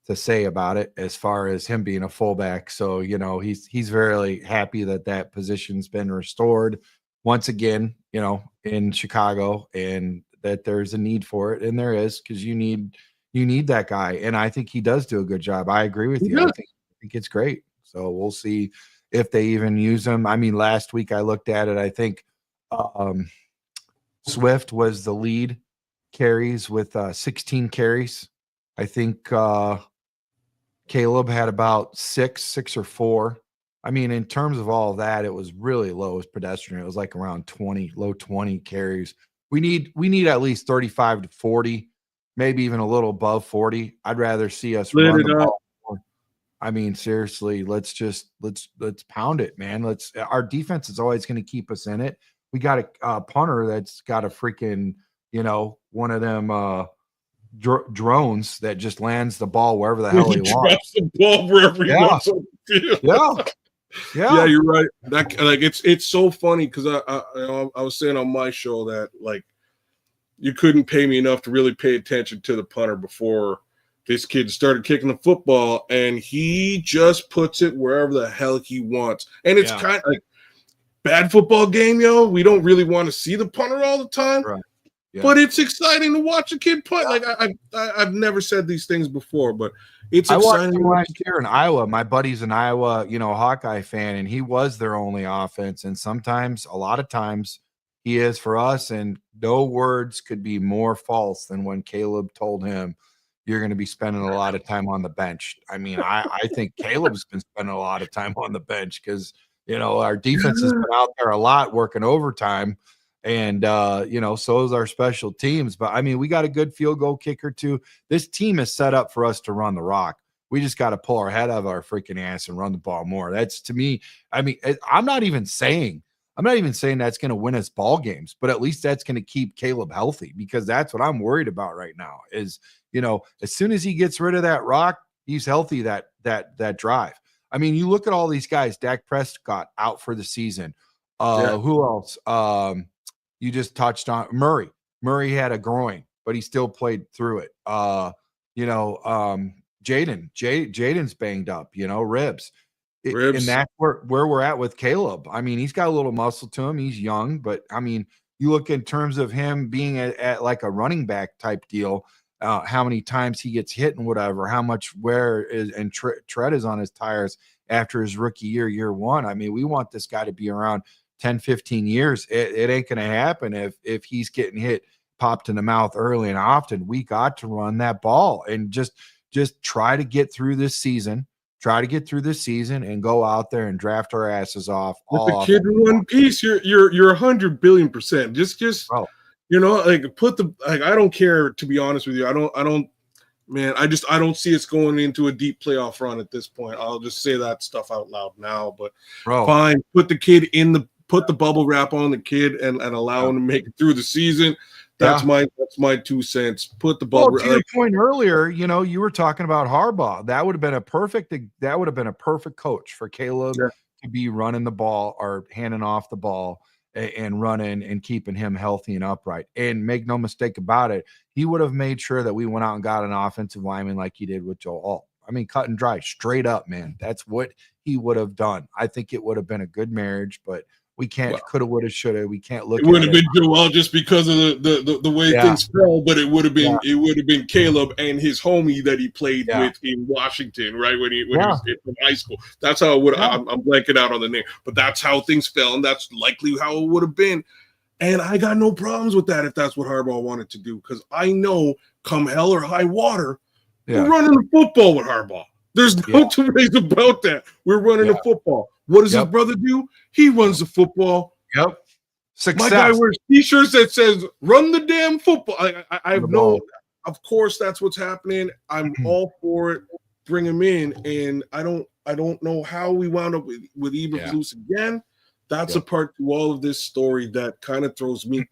to say about it as far as him being a fullback. So, he's very happy that position's been restored once again, in Chicago, and that there's a need for it. And there is, because you need that guy. And I think he does do a good job. I agree with you. I think it's great. So we'll see if they even use him. I mean, last week I looked at it. I think Swift was the lead carries with 16 carries. I think Caleb had about six or four. I mean, in terms of all of that, it was really low. It was pedestrian. It was like around 20, low 20 carries. We need at least 35 to 40, maybe even a little above 40. I'd rather see us run the ball more. I mean, seriously, let's pound it, man. Our defense is always going to keep us in it. We got a punter that's got a freaking, one of them drones that just lands the ball wherever the hell he wants. Drops the ball wherever he wants on the field. Yeah, you're right. That it's so funny because I was saying on my show that like you couldn't pay me enough to really pay attention to the punter before this kid started kicking the football, and he just puts it wherever the hell he wants. And it's kind of like bad football game, we don't really want to see the punter all the time. Right. Yeah. But it's exciting to watch a kid punt. Like I've never said these things before, but it's exciting. I watched him last year in Iowa. My buddy's an Iowa, Hawkeye fan, and he was their only offense. And a lot of times, he is for us. And no words could be more false than when Caleb told him, "You're going to be spending a lot of time on the bench." I mean, I think Caleb's been spending a lot of time on the bench because our defense has been out there a lot working overtime. And, so is our special teams. But, I mean, we got a good field goal kicker, too. This team is set up for us to run the rock. We just got to pull our head out of our freaking ass and run the ball more. That's, to me, I mean, I'm not even saying that's going to win us ball games, but at least that's going to keep Caleb healthy, because that's what I'm worried about right now is, as soon as he gets rid of that rock, he's healthy that drive. I mean, you look at all these guys. Dak Prescott out for the season. Who else? You just touched on Murray. Murray had a groin, but he still played through it. Jaden's banged up, ribs. And that's where we're at with Caleb. I mean, he's got a little muscle to him. He's young, but I mean, you look in terms of him being at like a running back type deal, how many times he gets hit and whatever, how much wear is and tread is on his tires after his rookie year one. I mean, we want this guy to be around 10, 15 years. It ain't going to happen if he's getting hit, popped in the mouth early and often. We got to run that ball and just try to get through this season. Try to get through this season and go out there and draft our asses off. With the kid in one piece, you're 100 billion%. Just I don't care, to be honest with you. I don't see us going into a deep playoff run at this point. I'll just say that stuff out loud now. But fine, put the bubble wrap on the kid and allow him to make it through the season. That's my 2 cents. Put the bubble. Well, to your point earlier, you were talking about Harbaugh. That would have been a perfect coach for Caleb to be running the ball or handing off the ball and running and keeping him healthy and upright. And make no mistake about it, he would have made sure that we went out and got an offensive lineman like he did with Joe Alt. I mean, cut and dry, straight up, man. That's what he would have done. I think it would have been a good marriage, but we can't coulda, woulda, shoulda. We can't look. It would have been Joel just because of the way things fell, but it would have been Caleb and his homie that he played with in Washington, right when he was in high school. That's how it would. I'm blanking out on the name, but that's how things fell, and that's likely how it would have been. And I got no problems with that if that's what Harbaugh wanted to do, because I know come hell or high water, we're running the football with Harbaugh. There's no two ways about that. We're running the football. What does his brother do? He runs the football. Yep. Success. My guy wears T-shirts that says "Run the damn football." I have no. Of course, that's what's happening. I'm all for it. Bring him in, and I don't know how we wound up with Eberflus again. That's a part to all of this story that kind of throws me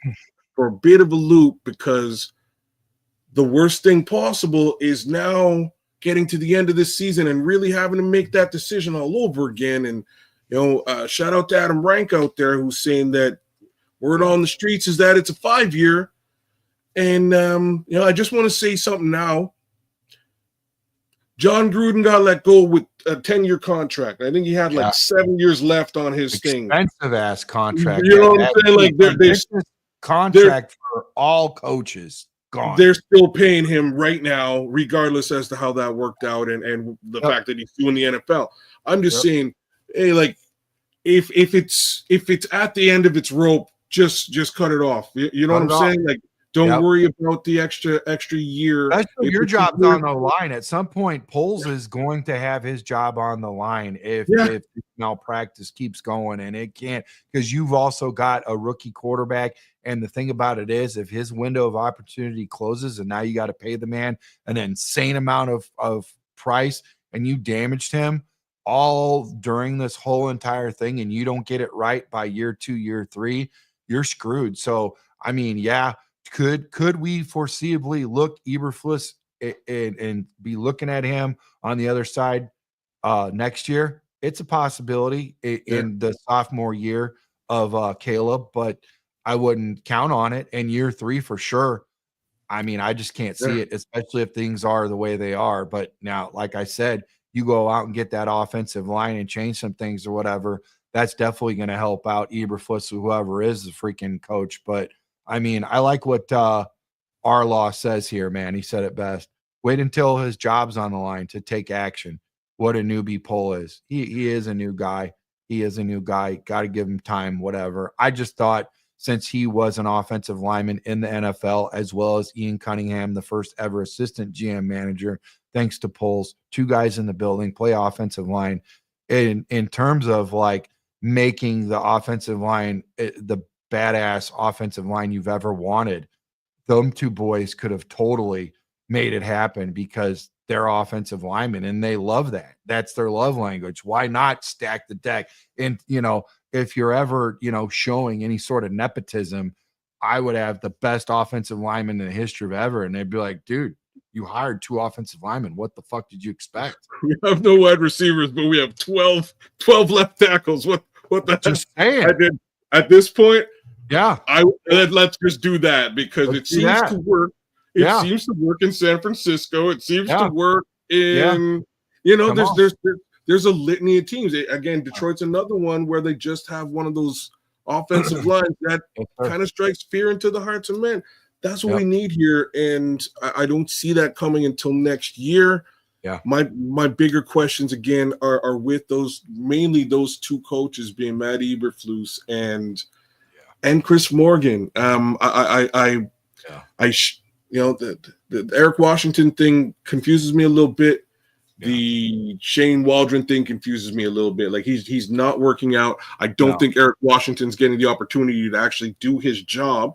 for a bit of a loop, because the worst thing possible is now getting to the end of this season and really having to make that decision all over again. And shout out to Adam Rank out there who's saying that word on the streets is that it's a 5-year. And I just want to say something now. John Gruden got let go with a 10-year contract. I think he had 7 years left on his thing. Expensive ass contract. You know what I'm saying? Like contract for all coaches. Gone. They're still paying him right now, regardless as to how that worked out and the fact that he's doing the NFL. I'm just saying, hey, like if it's at the end of its rope, just cut it off. You know what I'm saying? Like, don't worry about the extra year. Especially your job's on the line. At some point, Poles is going to have his job on the line if malpractice keeps going, and it can't, because you've also got a rookie quarterback. And the thing about it is, if his window of opportunity closes and now you got to pay the man an insane amount of price, and you damaged him all during this whole entire thing, and you don't get it right by year 2, year 3, you're screwed. So, I mean, could we foreseeably look Eberflus and be looking at him on the other side next year? It's a possibility in the sophomore year of Caleb, but I wouldn't count on it. And year 3 for sure. I mean, I just can't see it, especially if things are the way they are. But now, like I said, you go out and get that offensive line and change some things or whatever. That's definitely going to help out Eberflus or whoever is the freaking coach. But I mean, I like what Arlaw says here, man. He said it best. Wait until his job's on the line to take action. What a newbie Pole is. He is a new guy. He is a new guy. Got to give him time, whatever. I just thought, since he was an offensive lineman in the NFL, as well as Ian Cunningham, the first ever assistant GM manager, thanks to Poles, 2 guys in the building, play offensive line. In terms of like making the offensive line the badass offensive line you've ever wanted, them 2 boys could have totally made it happen, because they're offensive linemen and they love that. That's their love language. Why not stack the deck? And, if you're ever, showing any sort of nepotism, I would have the best offensive lineman in the history of ever. And they'd be like, dude, you hired 2 offensive linemen. What the fuck did you expect? We have no wide receivers, but we have 12 left tackles. What the just saying. I did at this point? Yeah. Let's just do that, because it seems to work. It seems to work in San Francisco. It seems to work in, there's a litany of teams. Again, Detroit's another one where they just have one of those offensive lines that kind of strikes fear into the hearts of men. That's what we need here, and I don't see that coming until next year. Yeah. My bigger questions again are with mainly those 2 coaches, being Matt Eberflus and Chris Morgan. The Eric Washington thing confuses me a little bit. The Shane Waldron thing confuses me a little bit. Like, he's not working out. I don't think Eric Washington's getting the opportunity to actually do his job.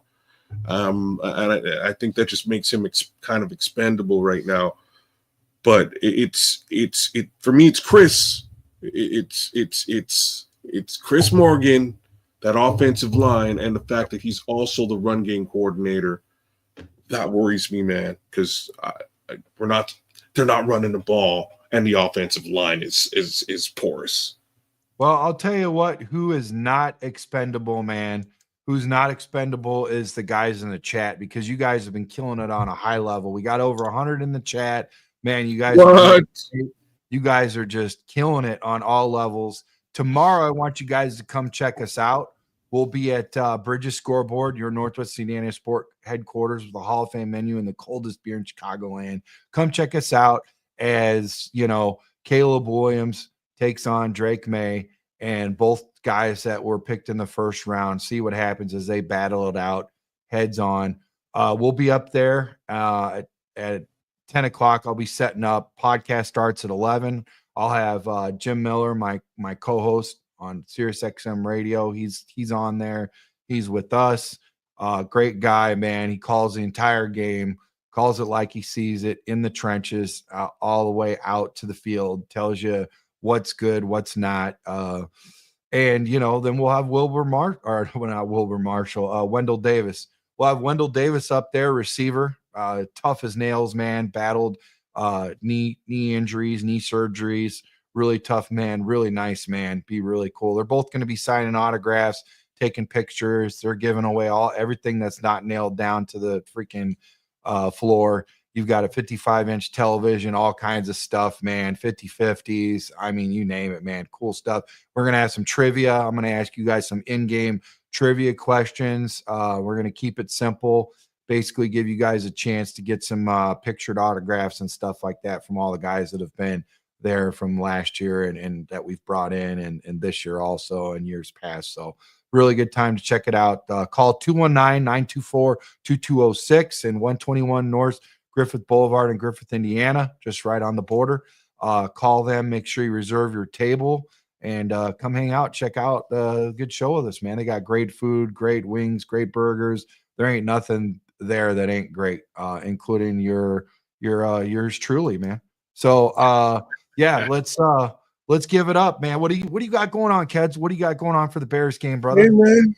And I think that just makes him kind of expendable right now. But it's for me, it's Chris. It's Chris Morgan, that offensive line, and the fact that he's also the run game coordinator. That worries me, man, because they're not running the ball, and the offensive line is porous. Well, I'll tell you what, who is not expendable, man. Who's not expendable is the guys in the chat, because you guys have been killing it on a high level. We got over 100 in the chat. Man, you guys are just killing it on all levels. Tomorrow, I want you guys to come check us out. We'll be at Bridges Scoreboard, your Northwest Indiana Sport headquarters, with the Hall of Fame menu and the coldest beer in Chicagoland. Come check us out as, Caleb Williams takes on Drake May, and both guys that were picked in the first round. See what happens as they battle it out heads on. We'll be up there at 10 o'clock. I'll be setting up. Podcast starts at 11. I'll have Jim Miller, my co-host on SiriusXM Radio. He's on there. He's with us. Great guy, man. He calls the entire game, calls it like he sees it, in the trenches, all the way out to the field, tells you what's good, what's not. And, then we'll have Wendell Davis. We'll have Wendell Davis up there, receiver, tough as nails, man, battled knee injuries, knee surgeries, really tough man, really nice man, be really cool. They're both going to be signing autographs, taking pictures. They're giving away everything that's not nailed down to the freaking floor. You've got a 55-inch television, all kinds of stuff, man, 50/50s. I mean, you name it, man. Cool stuff. We're going to have some trivia. I'm going to ask you guys some in-game trivia questions. We're going to keep it simple, basically give you guys a chance to get some pictured autographs and stuff like that from all the guys that have been there from last year and that we've brought in and this year also and years past. So really good time to check it out. Call 219-924-2206 and 121 North Griffith Boulevard in Griffith, Indiana, just right on the border. Call them, make sure you reserve your table, and come hang out, check out the good show with us, man. They got great food, great wings, great burgers. There ain't nothing there that ain't great, including yours truly, man. So yeah, let's give it up, man. What do you got going on, Keds? What do you got going on for the Bears game, brother? Hey, man.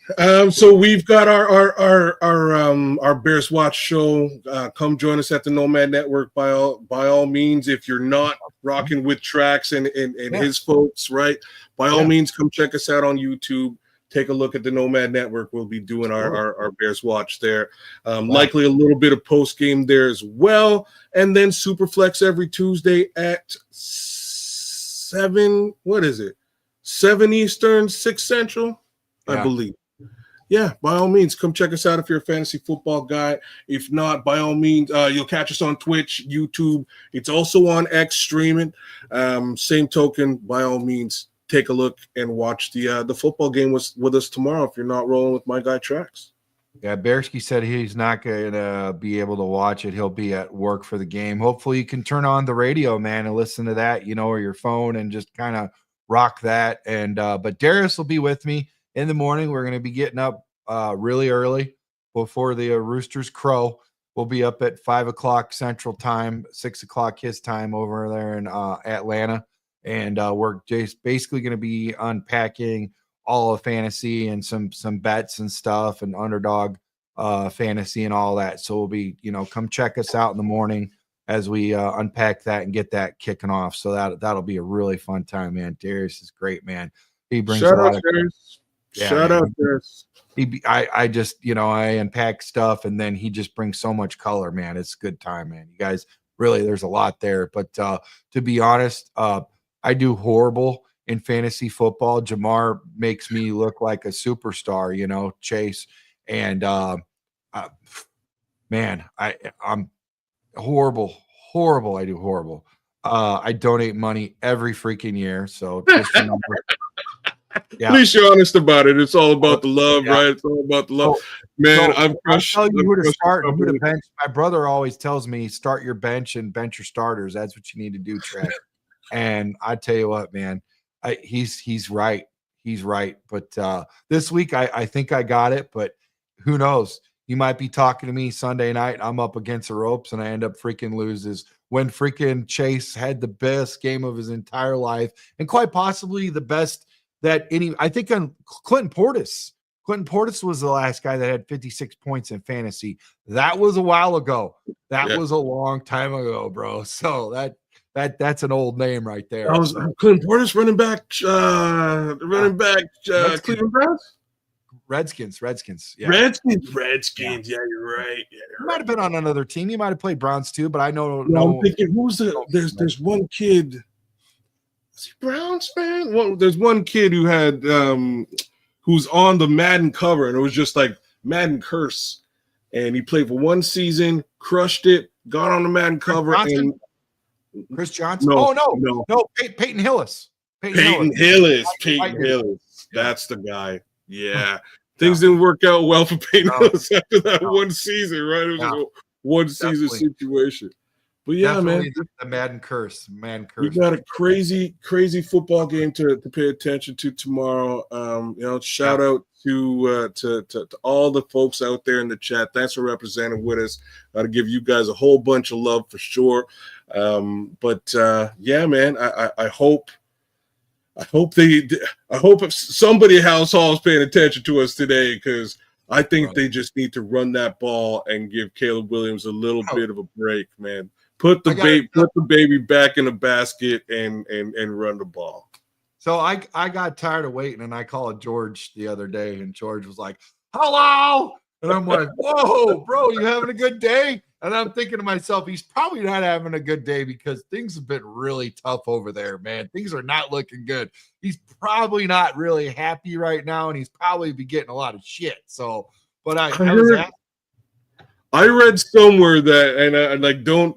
So we've got our Bears Watch show. Come join us at the Nomad Network by all means. If you're not rocking with Trax and his folks, right? By all means, come check us out on YouTube. Take a look at the Nomad Network. We'll be doing our Bears Watch there. Likely a little bit of post game there as well, and then Superflex every Tuesday at 7. What is it? 7 Eastern, 6 Central, I believe. Yeah, by all means, come check us out if you're a fantasy football guy. If not, by all means, you'll catch us on Twitch, YouTube. It's also on X streaming. Same token, by all means, take a look and watch the football game with us tomorrow if you're not rolling with my guy Trax. Yeah, Bearsky said he's not going to be able to watch it. He'll be at work for the game. Hopefully you can turn on the radio, man, and listen to that, or your phone and just kind of rock that. And but Darius will be with me in the morning. We're going to be getting up really early before the Roosters crow. We'll be up at 5 o'clock Central Time, 6 o'clock his time over there in Atlanta. And we're just basically going to be unpacking all of fantasy and some bets and stuff and underdog fantasy and all that. So we'll be, come check us out in the morning as we unpack that and get that kicking off. So that'll be a really fun time, man. Darius is great, man. He brings a lot of Darius. Yeah, shout out Darius. I just, I unpack stuff and then he just brings so much color, man. It's a good time, man. You guys really, there's a lot there. But to be honest, I do horrible in fantasy football. Jamar makes me look like a superstar, Chase. And man, I'm horrible. I do horrible. I donate money every freaking year. So just remember. Yeah. At least you're honest about it. It's all about the love, right? It's all about the love. Man, I'll tell you who to start and who to bench. My brother always tells me, start your bench and bench your starters. That's what you need to do, Trent. And I tell you what, man, he's right. He's right. But this week, I think I got it. But who knows? You might be talking to me Sunday night. I'm up against the ropes, and I end up freaking loses when freaking Chase had the best game of his entire life, and quite possibly the best that I think on Clinton Portis. Clinton Portis was the last guy that had 56 points in fantasy. That was a while ago. That was a long time ago, bro. So that's an old name right there. That was Clinton Portis running back Cleveland Browns? Redskins. Yeah. Redskins. Yeah, you're right. You might have been on another team. You might have played Browns too, but I know. I'm thinking, who's there's one kid. Is he Browns fan? Well, there's one kid who had who's on the Madden cover, and it was just like Madden curse. And he played for one season, crushed it, got on the Madden cover, and Chris Johnson. No, Peyton Hillis. Peyton Hillis. That's the guy. Yeah. Things didn't work out well for Peyton Hillis after that one season, right? It was just a one-season situation. But yeah, definitely, man, the Madden curse. We got a crazy football game to pay attention to tomorrow. Shout out to all the folks out there in the chat. Thanks for representing with us. Got to give you guys a whole bunch of love for sure. Yeah, man, I hope if somebody at House Hall is paying attention to us today, because I think they just need to run that ball and give Caleb Williams a little bit of a break, man. Put the baby back in the basket and run the ball. So I got tired of waiting, and I called George the other day, and George was like, "Hello," and I'm like, "Whoa, bro, you having a good day?" And I'm thinking to myself, he's probably not having a good day because things have been really tough over there, man. Things are not looking good. He's probably not really happy right now, and he's probably be getting a lot of shit. So, but I read somewhere that, and I like, don't,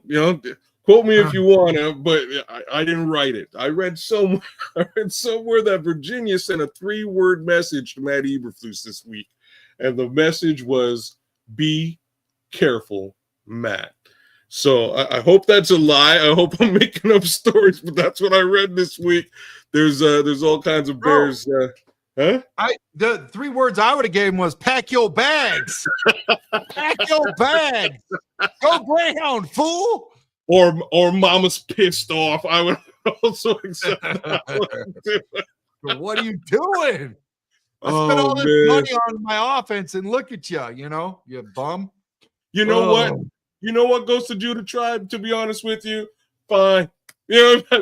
Quote me if you want to, but I didn't write it. I read somewhere that Virginia sent a 3-word message to Matt Eberflus this week, and the message was, "Be careful, Matt." So I hope that's a lie. I hope I'm making up stories, but that's what I read this week. There's all kinds of Bears. The 3 words I would have gave him was pack your bags. Pack your bags. Go Greyhound, fool. Or mama's pissed off. I would also accept that. What are you doing? I spent all this money on my offense, and look at you, you bum. You know what? You know what goes to Judah Tribe, to be honest with you? Fine.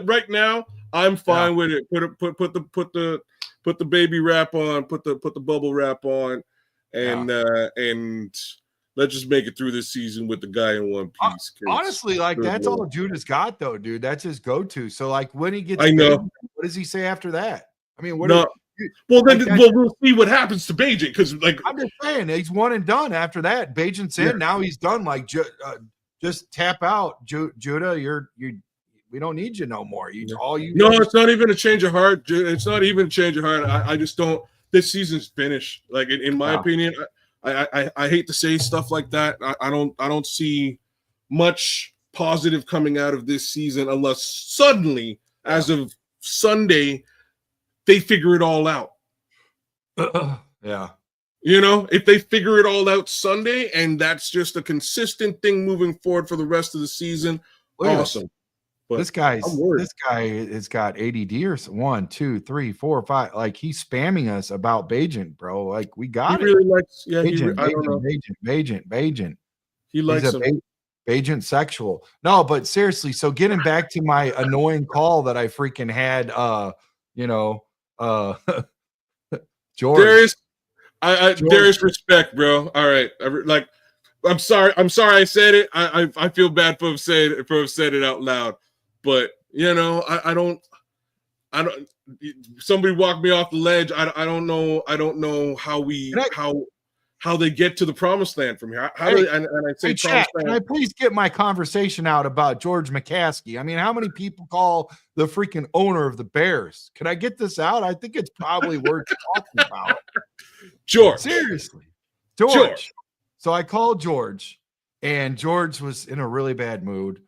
Right now, I'm fine with it. Put the baby wrap on, put the bubble wrap on, and let's just make it through this season with the guy in one piece. Honestly, that's all Judah's got, though, dude. That's his go-to. So, when he gets, I know. Baby, what does he say after that? I mean, we'll see what happens to Bagent, because I'm just saying he's one and done. After that, Bagent's in. Now he's done. Just tap out, Judah. We don't need you no more. No, it's not even a change of heart. It's not even a change of heart. I just don't. This season's finished. In my opinion. I hate to say stuff like that. I don't see much positive coming out of this season unless suddenly, as of Sunday, they figure it all out. Yeah. If they figure it all out Sunday and that's just a consistent thing moving forward for the rest of the season, awesome. But this guy has got ADD or 1, 2, 3, 4, 5. He's spamming us about Bagent, bro. We got he really likes. Yeah, Bagent. He likes him. Bagent sexual. No, but seriously. So getting back to my annoying call that I freaking had, George. Darius, respect, bro. All right, I'm sorry I said it. I feel bad for saying it out loud. But I don't. Somebody walked me off the ledge. I don't know how they get to the promised land from here. Chat, can I please get my conversation out about George McCaskey? I mean, how many people call the freaking owner of the Bears? Can I get this out? I think it's probably worth talking about. George, seriously, George. So I called George, and George was in a really bad mood.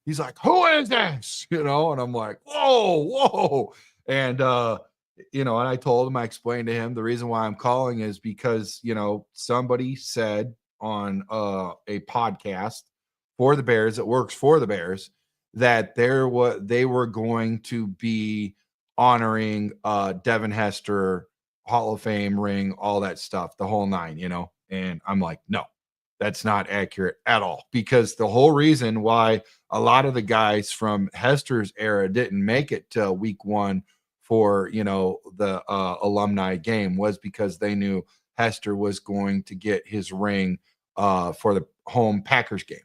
He's like, "Who is this?" And I'm like, whoa. And, and I told him, I explained to him the reason why I'm calling is because, somebody said on a podcast for the Bears, that works for the Bears, that they were going to be honoring Devin Hester, Hall of Fame ring, all that stuff, the whole 9, and I'm like, no. That's not accurate at all, because the whole reason why a lot of the guys from Hester's era didn't make it to week 1 for, the alumni game was because they knew Hester was going to get his ring for the home Packers game.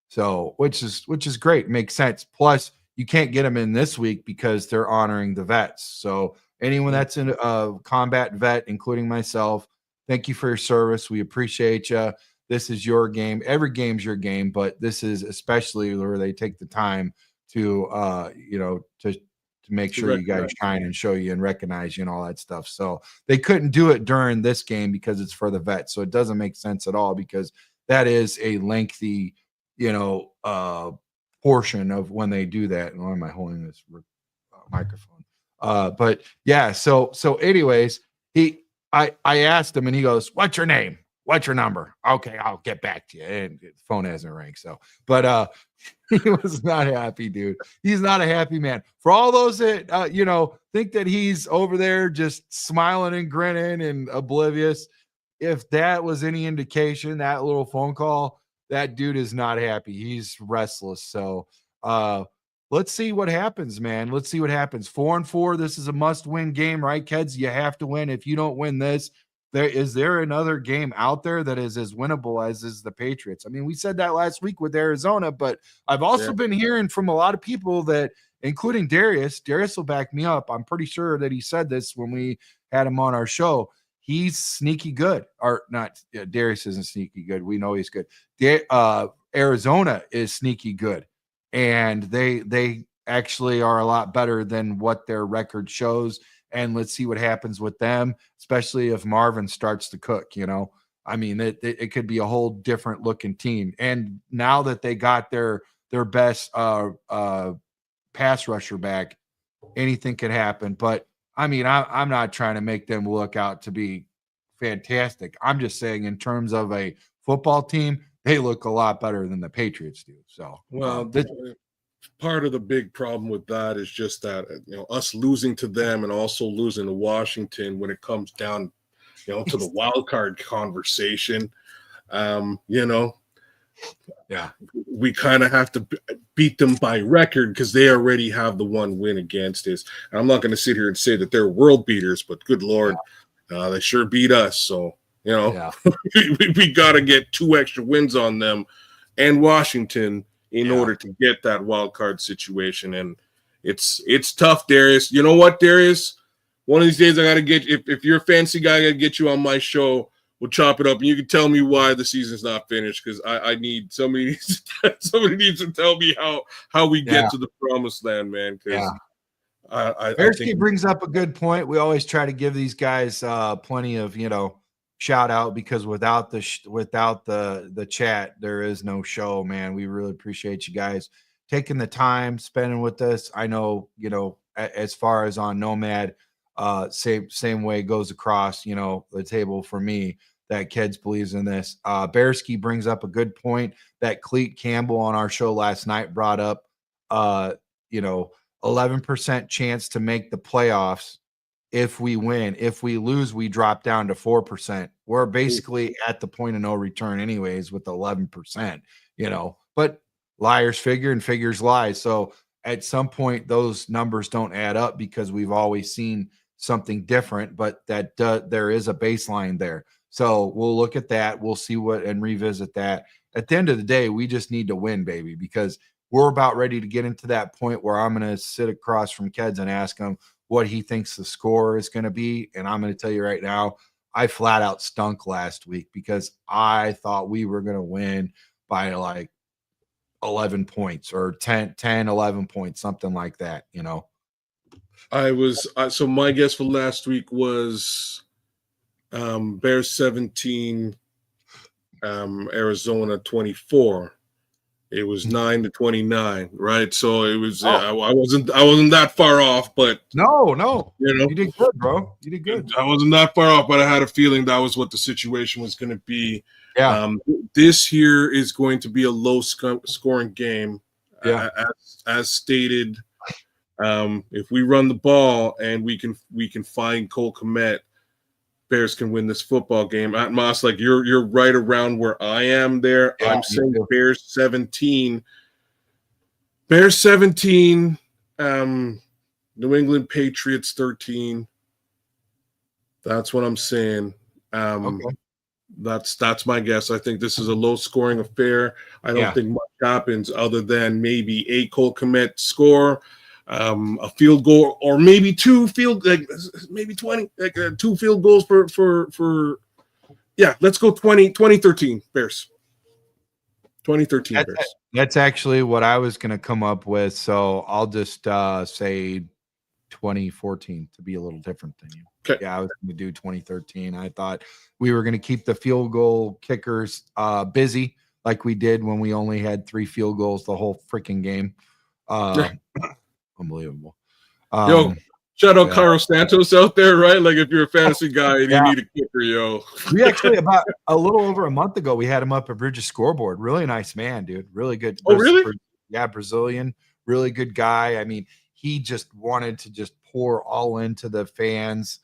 So, which is great. Makes sense. Plus, you can't get them in this week because they're honoring the vets. So anyone that's in a combat vet, including myself, thank you for your service. We appreciate you. This is your game. Every game's your game, but this is especially where they take the time to, to make sure you guys shine and show you and recognize you and all that stuff. So they couldn't do it during this game because it's for the vets. So it doesn't make sense at all, because that is a lengthy, portion of when they do that. And why am I holding this microphone? But yeah. So anyways, I asked him and he goes, "What's your name? What's your number?" "Okay, I'll get back to you." And the phone hasn't rang. So, but he was not happy, dude. He's not a happy man. For all those that think that he's over there just smiling and grinning and oblivious, if that was any indication, that little phone call, that dude is not happy. He's restless. So let's see what happens, man. Let's see what happens. 4-4. This is a must-win game, right, Keds? You have to win. If you don't win this, is there another game out there that is as winnable as is the Patriots? I mean, we said that last week with Arizona, but I've also been hearing from a lot of people that, including Darius will back me up. I'm pretty sure that he said this when we had him on our show. He's sneaky good. Or not, Darius isn't sneaky good. We know he's good. Arizona is sneaky good. and they actually are a lot better than what their record shows. And let's see what happens with them, especially if Marvin starts to cook. I mean, it could be a whole different looking team. And now that they got their best pass rusher back, anything could happen. But I mean, I'm not trying to make them look out to be fantastic. I'm just saying, in terms of a football team, they look a lot better than the Patriots do. So, well, part of the big problem with that is just that, us losing to them and also losing to Washington when it comes down, to the wild card conversation, yeah, we kind of have to beat them by record because they already have the one win against us. And I'm not going to sit here and say that they're world beaters, but good Lord, they sure beat us. So, we got to get 2 extra wins on them and Washington in order to get that wild card situation. And it's tough, Darius. You know what, Darius? One of these days I got to get, if you're a fancy guy, I got to get you on my show. We'll chop it up, and you can tell me why the season's not finished, because I need somebody needs to tell me how we get to the promised land, man. Because I think brings up a good point. We always try to give these guys plenty of shout out, because without the chat, there is no show, man. We really appreciate you guys taking the time, spending with us. I know as far as on Nomad, same way goes across the table for me, that Keds believes in this. Bearski brings up a good point that Cleet Campbell on our show last night brought up. 11% chance to make the playoffs if we win. If we lose, we drop down to 4%. We're basically at the point of no return anyways with 11%, but liars figure and figures lie. So at some point those numbers don't add up, because we've always seen something different, but that there is a baseline there. So we'll look at that. We'll see and revisit that. At the end of the day, we just need to win, baby, because we're about ready to get into that point where I'm going to sit across from Keds and ask him what he thinks the score is going to be. And I'm going to tell you right now, I flat out stunk last week because I thought we were going to win by like 11 points or 10, 11 points, something like that, So my guess for last week was Bears 17, Arizona 24. It was 9-29, right? So it was I wasn't that far off, but no, you did good, bro. You did good. I wasn't that far off, but I had a feeling that was what the situation was going to be. Yeah. This here is going to be a low scoring game. Yeah. As stated, if we run the ball and we can find Cole Kmet, Bears can win this football game. At Moss, like you're right around where I am there. Yeah, I'm saying Bears 17. Bears 17. New England Patriots 13. That's what I'm saying. Okay. That's my guess. I think this is a low scoring affair. I don't think much happens other than maybe a Cole Kmet score, a field goal, or maybe 2 field, maybe 20, 2 field goals for let's go 2013 Bears. 2013 Bears. That's actually what I was going to come up with. So I'll just say 2014 to be a little different than you. Okay. Yeah, I was going to do 2013. I thought we were going to keep the field goal kickers busy like we did when we only had 3 field goals the whole freaking game. Unbelievable. Shout out Carlos Santos out there, right? Like if you're a fantasy guy and you need a kicker, We actually, about a little over a month ago, we had him up at Bridges Scoreboard. Really nice man, dude. Really good. Oh, really? Yeah, Brazilian. Really good guy. I mean, he just wanted to just pour all into the fans.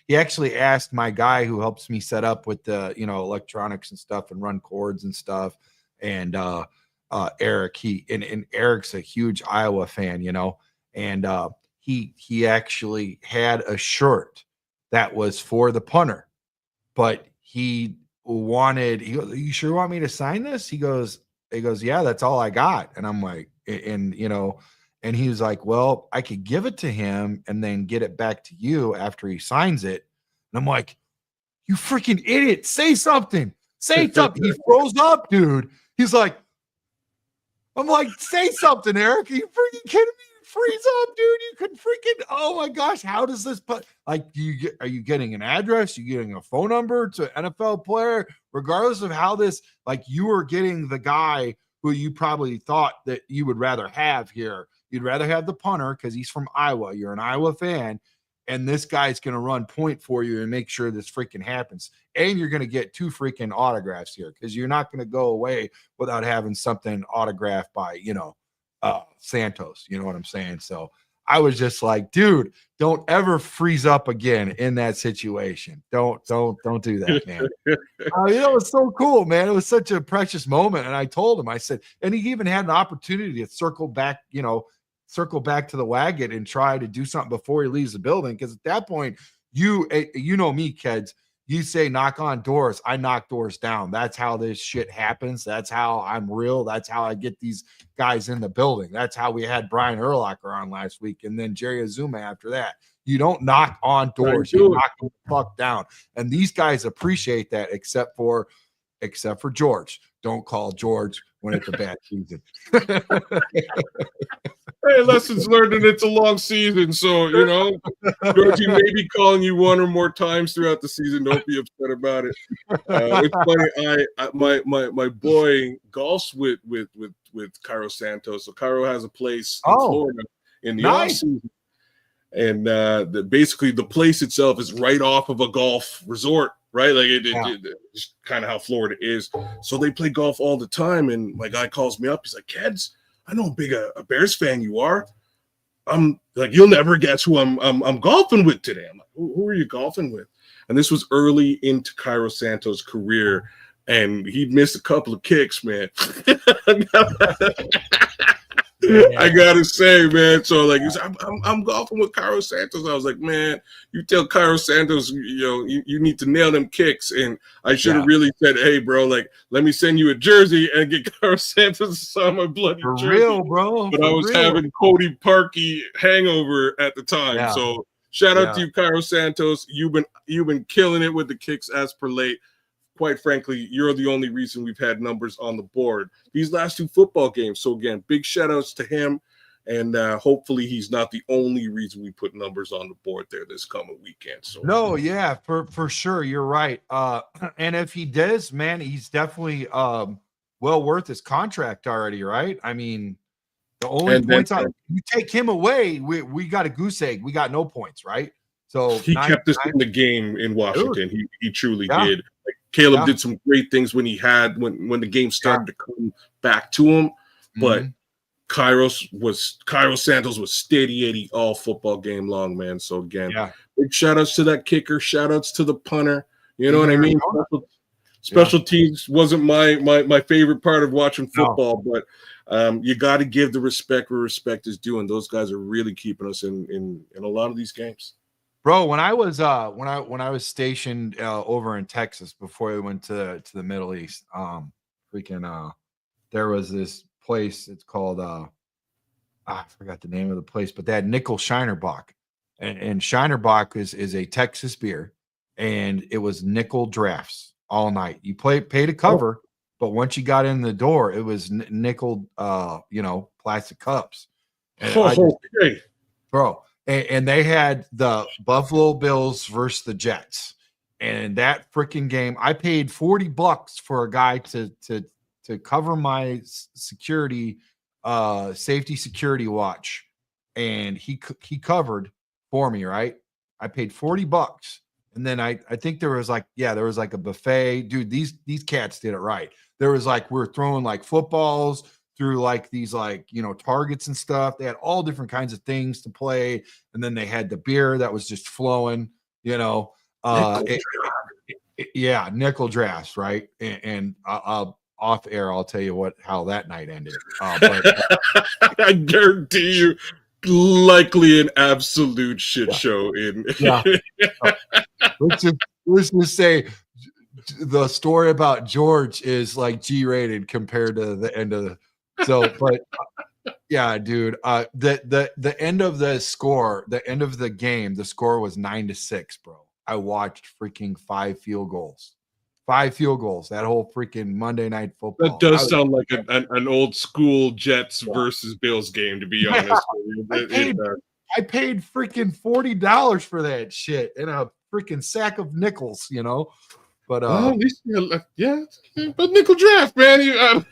He actually asked my guy who helps me set up with the electronics and stuff and run cords and stuff, and Eric. And Eric's a huge Iowa fan, and he actually had a shirt that was for the punter, but he goes, "You sure want me to sign this?" He goes, "Yeah, that's all I got." And I'm like, and he was like, "Well, I could give it to him and then get it back to you after he signs it." And I'm like, "You freaking idiot. Say something. Say something." He froze up, dude. He's like, I'm like, say something, Eric. Are you freaking kidding me? Freeze up, dude. You could freaking, oh my gosh, how does this put like are you getting an address? You getting a phone number to an NFL player, regardless of how this, like you are getting the guy who you probably thought that you would rather have here. You'd rather have the punter because he's from Iowa. You're an Iowa fan, and this guy's going to run point for you and make sure this freaking happens. And you're going to get 2 freaking autographs here because you're not going to go away without having something autographed by, Santos. You know what I'm saying? So I was just like, dude, don't ever freeze up again in that situation. Don't do that, man. It was so cool, man. It was such a precious moment. And I told him, I said, and he even had an opportunity to circle back to the wagon and try to do something before he leaves the building. Because at that point, you know me, kids. You say knock on doors, I knock doors down. That's how this shit happens. That's how I'm real. That's how I get these guys in the building. That's how we had Brian Urlacher on last week, and then Jerry Azuma after that. You don't knock on doors, you knock them the fuck down. And these guys appreciate that, except for George. Don't call George when it's a bad season. Hey, lessons learned, and it's a long season, so Georgie may be calling you 1 or more times throughout the season. Don't be upset about it. It's funny. My boy golfs with Cairo Santos. So Cairo has a place in Florida in the off season, and basically the place itself is right off of a golf resort. Right, like it's kind of how Florida is. So they play golf all the time, and my guy calls me up. He's like, "Keds, I know how big a Bears fan you are. I'm like, you'll never guess who I'm golfing with today." I'm like, "Who are you golfing with?" And this was early into Cairo Santos' career, and he'd missed a couple of kicks, man. I gotta say, man. So like, I'm golfing with Cairo Santos. I was like, man, you tell Cairo Santos, you need to nail them kicks. And I should have really said, hey, bro, like, let me send you a jersey and get Cairo Santos to sign my bloody jersey. Real, bro. But I was having Cody Parkey hangover at the time. Yeah. So shout out to you, Cairo Santos. You've been killing it with the kicks as per late. Quite frankly, you're the only reason we've had numbers on the board these last 2 football games. So again, big shout outs to him. And hopefully he's not the only reason we put numbers on the board there this coming weekend. So no, yeah, for sure. You're right. And if he does, man, he's definitely well worth his contract already, right? I mean, the only points you take him away, we got a goose egg. We got no points, right? So he kept us in the game in Washington. He truly did. Like, Caleb did some great things when the game started to come back to him, but Cairo Santos was steady 80 all football game long, man. So again, big shout outs to that kicker, shout outs to the punter. You know what I mean? Special teams wasn't my favorite part of watching football, but you got to give the respect where respect is due, and those guys are really keeping us in a lot of these games. Bro, when I was stationed over in Texas before we went to the Middle East, there was this place. It's called I forgot the name of the place, but they had Nickel Shinerbach, and Shinerbach is a Texas beer, and it was nickel drafts all night. You pay to cover, but once you got in the door, it was nickel, plastic cups. Bro. And they had the Buffalo Bills versus the Jets, and that freaking game, I paid $40 for a guy to cover my security, safety security watch, and he covered for me, right? I paid $40, and then I think there was like a buffet, dude. These cats did it right. There was like we're throwing like footballs through like these targets and stuff. They had all different kinds of things to play, and then they had the beer that was just flowing, nickel drafts, right? And off air, I'll tell you how that night ended. But I guarantee you, likely an absolute shit show. Let's just say the story about George is like G-rated compared to the end of the. So, but yeah, dude, the end of the score, the end of the game, the score was 9-6, bro. I watched freaking 5 field goals. 5 field goals. That whole freaking Monday Night Football. That does sound like an old school Jets versus Bills game, to be honest. I paid freaking $40 for that shit in a freaking sack of nickels, you know. But at least, but nickel draft, man.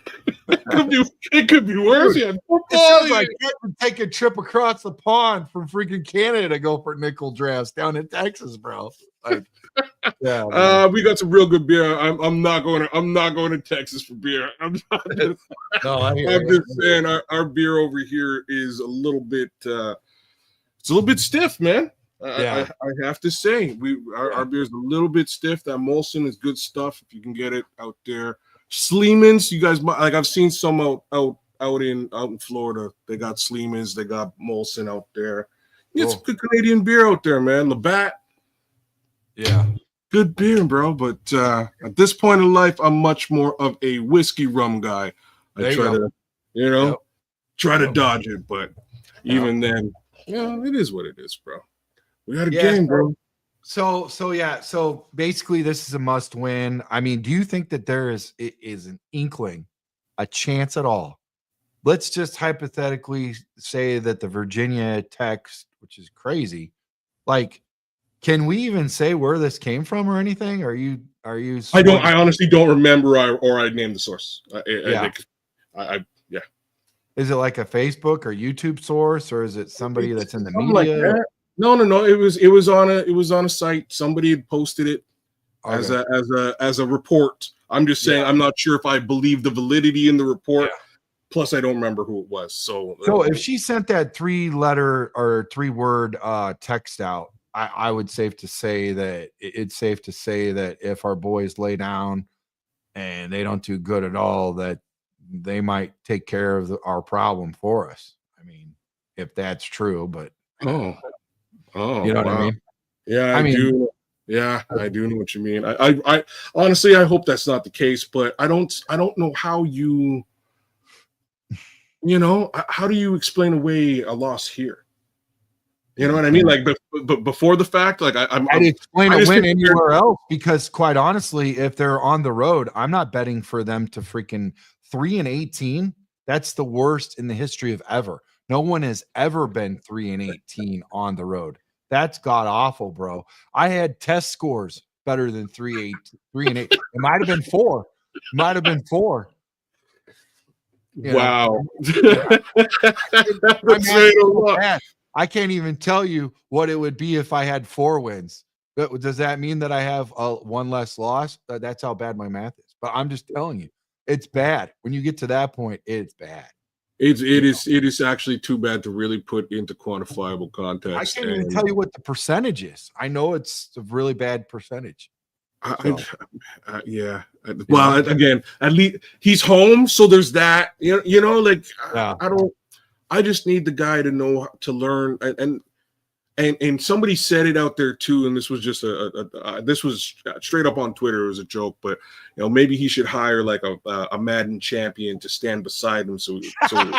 It could be worse. Dude, it sounds like you have to take a trip across the pond from freaking Canada to go for nickel drafts down in Texas, bro. Like, we got some real good beer. I'm not going to Texas for beer. I'm just saying our beer over here is a little bit it's a little bit stiff, man. I have to say, our beer is a little bit stiff. That Molson is good stuff if you can get it out there. Sleeman's, you guys, like I've seen some out in Florida. They got Sleeman's, they got Molson out there. It's some good Canadian beer out there, man. Labatt, good beer, bro. But at this point in life, I'm much more of a whiskey rum guy. I try to dodge it, but even then, it is what it is, bro. We got a game, bro. So basically this is a must win. I mean, do you think that there is an inkling, a chance at all? Let's just hypothetically say that the Virginia text, which is crazy, like, can we even say where this came from or anything? Are you I honestly don't remember or I named the source. Is it like a Facebook or YouTube source, or is it somebody that's in the media? Like that. No. It was on a site. Somebody had posted it as a report. I'm just saying I'm not sure if I believe the validity in the report. Yeah. Plus, I don't remember who it was. So if she sent that 3-letter or 3-word text out, I would safe to say that it's safe to say that if our boys lay down and they don't do good at all, that they might take care of our problem for us. I mean, if that's true, but you know what I mean? Yeah, I do. Yeah, I do know what you mean. I honestly, I hope that's not the case, but I don't know how how do you explain away a loss here? You know what I mean? Like, but before the fact, like I'd explain a win anywhere else, because quite honestly, if they're on the road, I'm not betting for them to freaking 3-18. That's the worst in the history of ever. No one has ever been 3-18 on the road. That's god awful, bro. I had test scores better than 3-8. It might have been 4. Might have been 4. Wow. I can't even tell you what it would be if I had 4 wins. Does that mean that I have 1 less loss? That's how bad my math is. But I'm just telling you, it's bad. When you get to that point, it's bad. It is actually too bad to really put into quantifiable context. I can't even tell you what the percentage is. I know it's a really bad percentage. Well, again, at least he's home, so there's that. I just need the guy to know to learn, and somebody said it out there too, and this was just this was straight up on Twitter. It was a joke, but maybe he should hire like a Madden champion to stand beside him, so he can,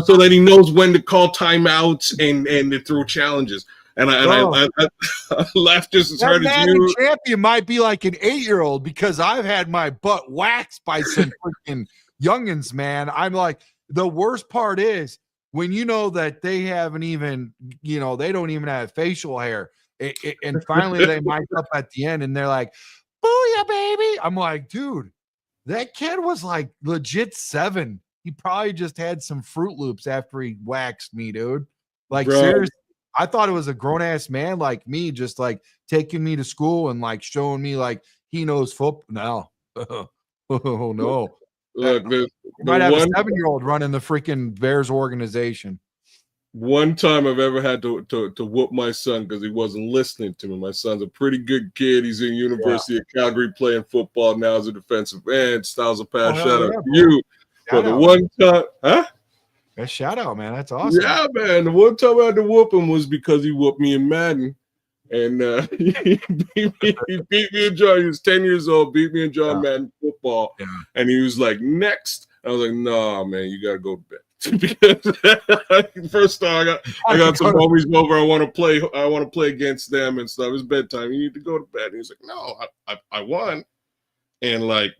so that he knows when to call timeouts and to throw challenges. And I laughed just as hard as you. Champion might be like an 8-year-old, because I've had my butt waxed by some freaking youngins, man. I'm like, the worst part is when you know that they haven't even, they don't even have facial hair. And finally they mic up at the end and they're like, "Booyah, baby." I'm like, dude, that kid was like legit 7. He probably just had some Fruit Loops after he waxed me, dude. Like, bro, seriously. I thought it was a grown-ass man like me, just like taking me to school and like showing me like he knows football. No. Oh, no. Look, you might have a 7-year-old running the freaking Bears organization. One time I've ever had to whoop my son because he wasn't listening to me. My son's a pretty good kid. He's in University of Calgary playing football now as a defensive end. Styles of pass. Shout out to you. For the one time, huh? A shout out, man. That's awesome. Yeah, man. The one time I had to whoop him was because he whooped me in Madden. And he beat me in John. He was 10 years old, beat me in John Madden football. Yeah. And he was like, next. I was like, no, man, you got to go to bed. Because first off, I got some homies over. I want to play against them and stuff. It's bedtime. You need to go to bed. And he's like, no, I won. And like,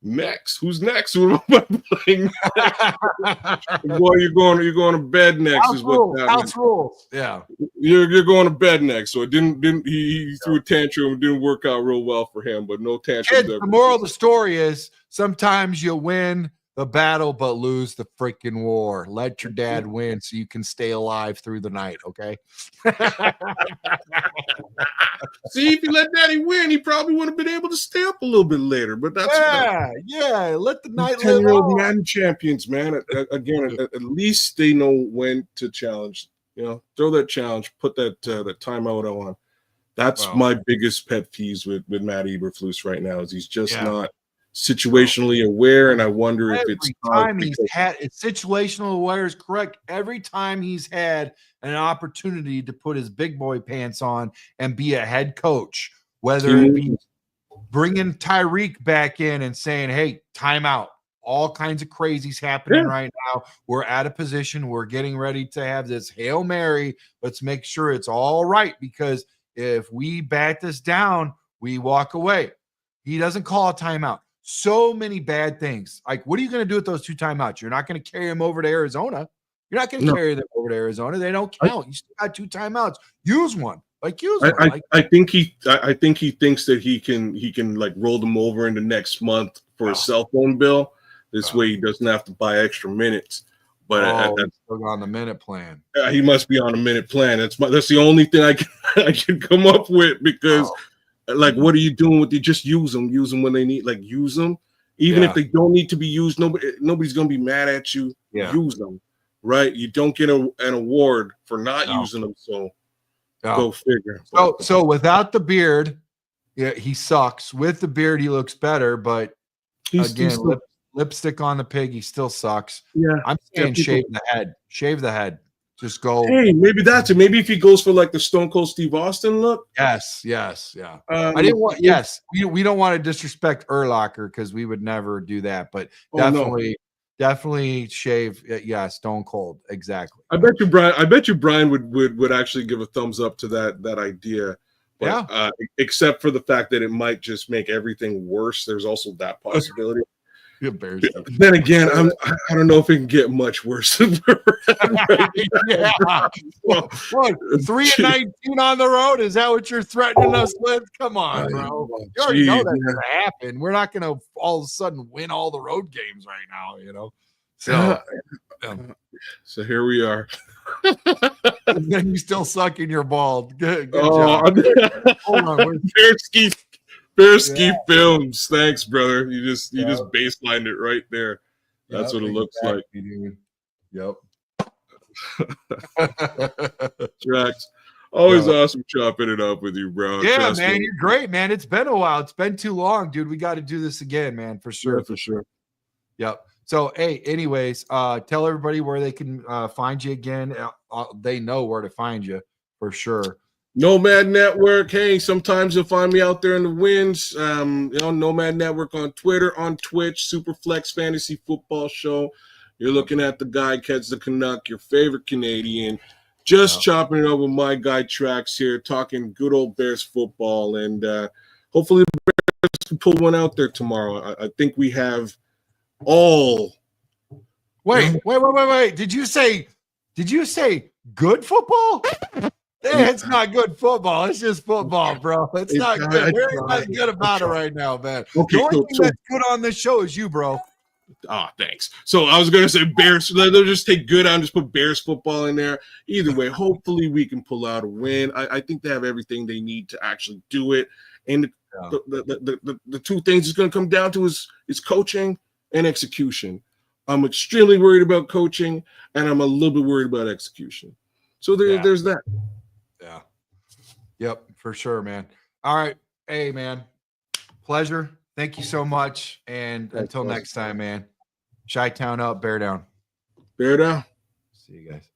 next, who's next? Who am I playing next? Boy, you're going to bed next. House is what house rules. Yeah, you're going to bed next. So it didn't he threw a tantrum. It didn't work out real well for him. But no tantrum. The moral of the story is sometimes you win the battle, but lose the freaking war. Let your dad win so you can stay alive through the night, okay? See, if you let daddy win, he probably would have been able to stay up a little bit later. But that's let the night 10-year-old Madden champions, man. Again, at least they know when to challenge. You know, throw that challenge, put that timeout on. That's my biggest pet peeves with Matt Eberflus right now. Is he's just not situationally aware, and I wonder if it's situational aware is correct. Every time he's had an opportunity to put his big boy pants on and be a head coach, whether it be bringing Tyreek back in and saying, hey, timeout, all kinds of crazies happening right now. We're at a position, we're getting ready to have this Hail Mary. Let's make sure it's all right, because if we bat this down, we walk away. He doesn't call a timeout. So many bad things. Like, what are you going to do with those 2 timeouts? You're not going to carry them over to Arizona. You're not going to carry them over to Arizona. They don't count. You still got 2 timeouts. Use one. I think he thinks that he can like roll them over in the next month for a cell phone bill. This way he doesn't have to buy extra minutes. But he's still on the minute plan. He must be on a minute plan. That's the only thing I can come up with, because. Like, what are you doing with it? Just use them when they need. Like, use them, even if they don't need to be used. Nobody's gonna be mad at you. Use them, right? You don't get an award for not using them. So go figure. So without the beard, he sucks. With the beard, he looks better. But lipstick on the pig, he still sucks. Yeah, I'm saying shave the head. Shave the head. Just go. Hey, maybe that's it. Maybe if he goes for like the Stone Cold Steve Austin look. Yes, yeah. I didn't want. Yes, we don't want to disrespect Urlacher, because we would never do that. But definitely shave. Yeah, Stone Cold. Exactly. I bet you Brian would actually give a thumbs up to that idea. But, except for the fact that it might just make everything worse. There's also that possibility. Then again, I don't know if it can get much worse. What, 3-19 on the road? Is that what you're threatening us with? Come on, bro. You already know that's going to happen. We're not going to all of a sudden win all the road games right now, you know. So here we are. And then you still suck in your ball. Good job. Hold on. Bearski Films. Thanks, brother. You just baselined it right there. That's what it looks like. Dude. Yep. Tracks. Always awesome chopping it up with you, bro. Yeah, trust man. Me. You're great, man. It's been a while. It's been too long, dude. We got to do this again, man. For sure. Yeah, for sure. Yep. So, hey, anyways, tell everybody where they can find you again. They know where to find you for sure. Nomad Network. Hey, sometimes you'll find me out there in the winds. Nomad Network on Twitter, on Twitch, Superflex Fantasy Football Show. You're looking at the guy, 𝐂𝐍𝐿 the Canuck, your favorite Canadian. Just chopping it up with my guy Tracks here, talking good old Bears football. And hopefully the Bears can pull one out there tomorrow. I think we have all. Wait. Did you say good football? It's not good football. It's just football, bro. It's not good. There ain't nothing good about it right now, man. Okay, the only thing that's good on this show is you, bro. Thanks. So I was going to say Bears. They'll just take good out and just put Bears football in there. Either way, hopefully we can pull out a win. I think they have everything they need to actually do it. And the two things it's going to come down to is coaching and execution. I'm extremely worried about coaching, and I'm a little bit worried about execution. So there's that. Yeah. Yep, for sure, man. All right. Hey, man. Pleasure. Thank you so much. And until next time, man. Chi-Town up, bear down. Bear down. See you guys.